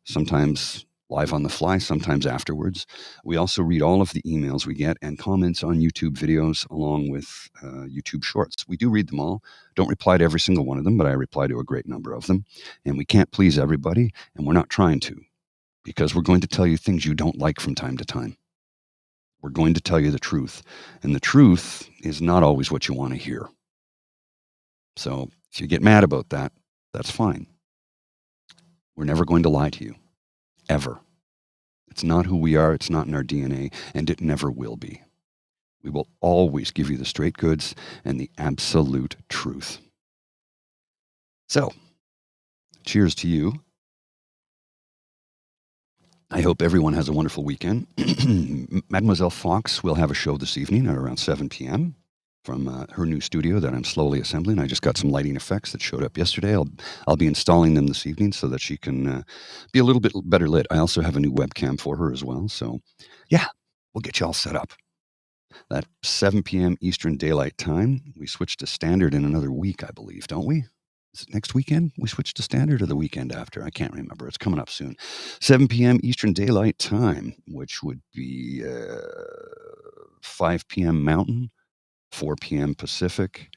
sometimes live on the fly, sometimes afterwards. We also read all of the emails we get and comments on YouTube videos along with YouTube shorts. We do read them all. Don't reply to every single one of them, but I reply to a great number of them. And we can't please everybody, and we're not trying to, because we're going to tell you things you don't like from time to time. We're going to tell you the truth. And the truth is not always what you want to hear. So if you get mad about that, that's fine. We're never going to lie to you. Ever. It's not who we are. It's not in our DNA. And it never will be. We will always give you the straight goods and the absolute truth. So, cheers to you. I hope everyone has a wonderful weekend. Mademoiselle Fox will have a show this evening at around 7 p.m. from her new studio that I'm slowly assembling. I just got some lighting effects that showed up yesterday. I'll be installing them this evening so that she can be a little bit better lit. I also have a new webcam for her as well. So, yeah, we'll get you all set up. That 7 p.m. Eastern Daylight Time. We switch to standard in another week, I believe, don't we? Is it next weekend we switch to standard or the weekend after? I can't remember. It's coming up soon. 7 p.m. Eastern Daylight Time, which would be 5 p.m. Mountain, 4 p.m. Pacific,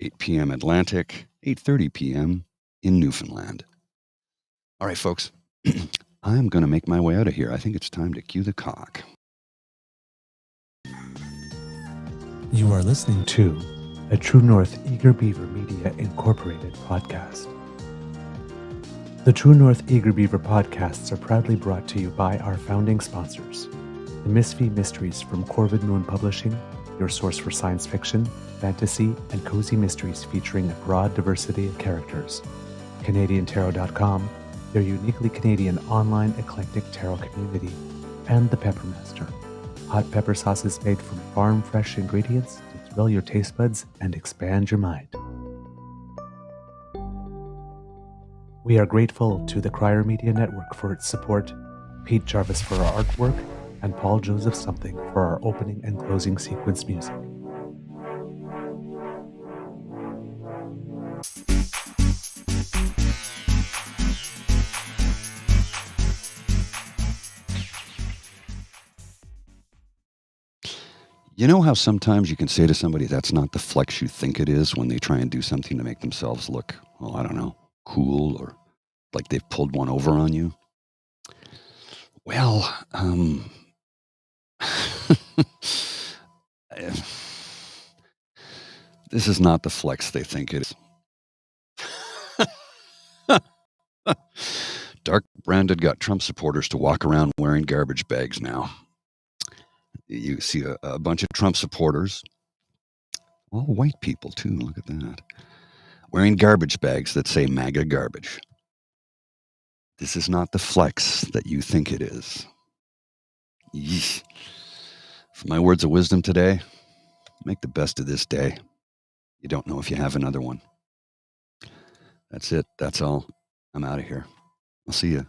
8 p.m. Atlantic, 8:30 p.m. in Newfoundland. All right, folks. I'm going to make my way out of here. I think it's time to cue the cock. You are listening to a True North Eager Beaver Media Incorporated podcast. The True North Eager Beaver podcasts are proudly brought to you by our founding sponsors, the Misfit Mysteries from Corvid Moon Publishing, your source for science fiction, fantasy, and cozy mysteries featuring a broad diversity of characters, CanadianTarot.com, their uniquely Canadian online eclectic tarot community, and the Peppermaster, hot pepper sauces made from farm-fresh ingredients to thrill your taste buds and expand your mind. We are grateful to the Crier Media Network for its support, Pete Jarvis for our artwork, and Paul Joseph Something for our opening and closing sequence music. You know how sometimes you can say to somebody, that's not the flex you think it is, when they try and do something to make themselves look, well, I don't know, cool, or like they've pulled one over on you? Well, this is not the flex they think it is. Dark Branded got Trump supporters to walk around wearing garbage bags now. You see a bunch of Trump supporters, all white people too, look at that, wearing garbage bags that say MAGA garbage. This is not the flex that you think it is. Yeesh. For my words of wisdom today, make the best of this day. You don't know if you have another one. That's it. That's all. I'm out of here. I'll see you.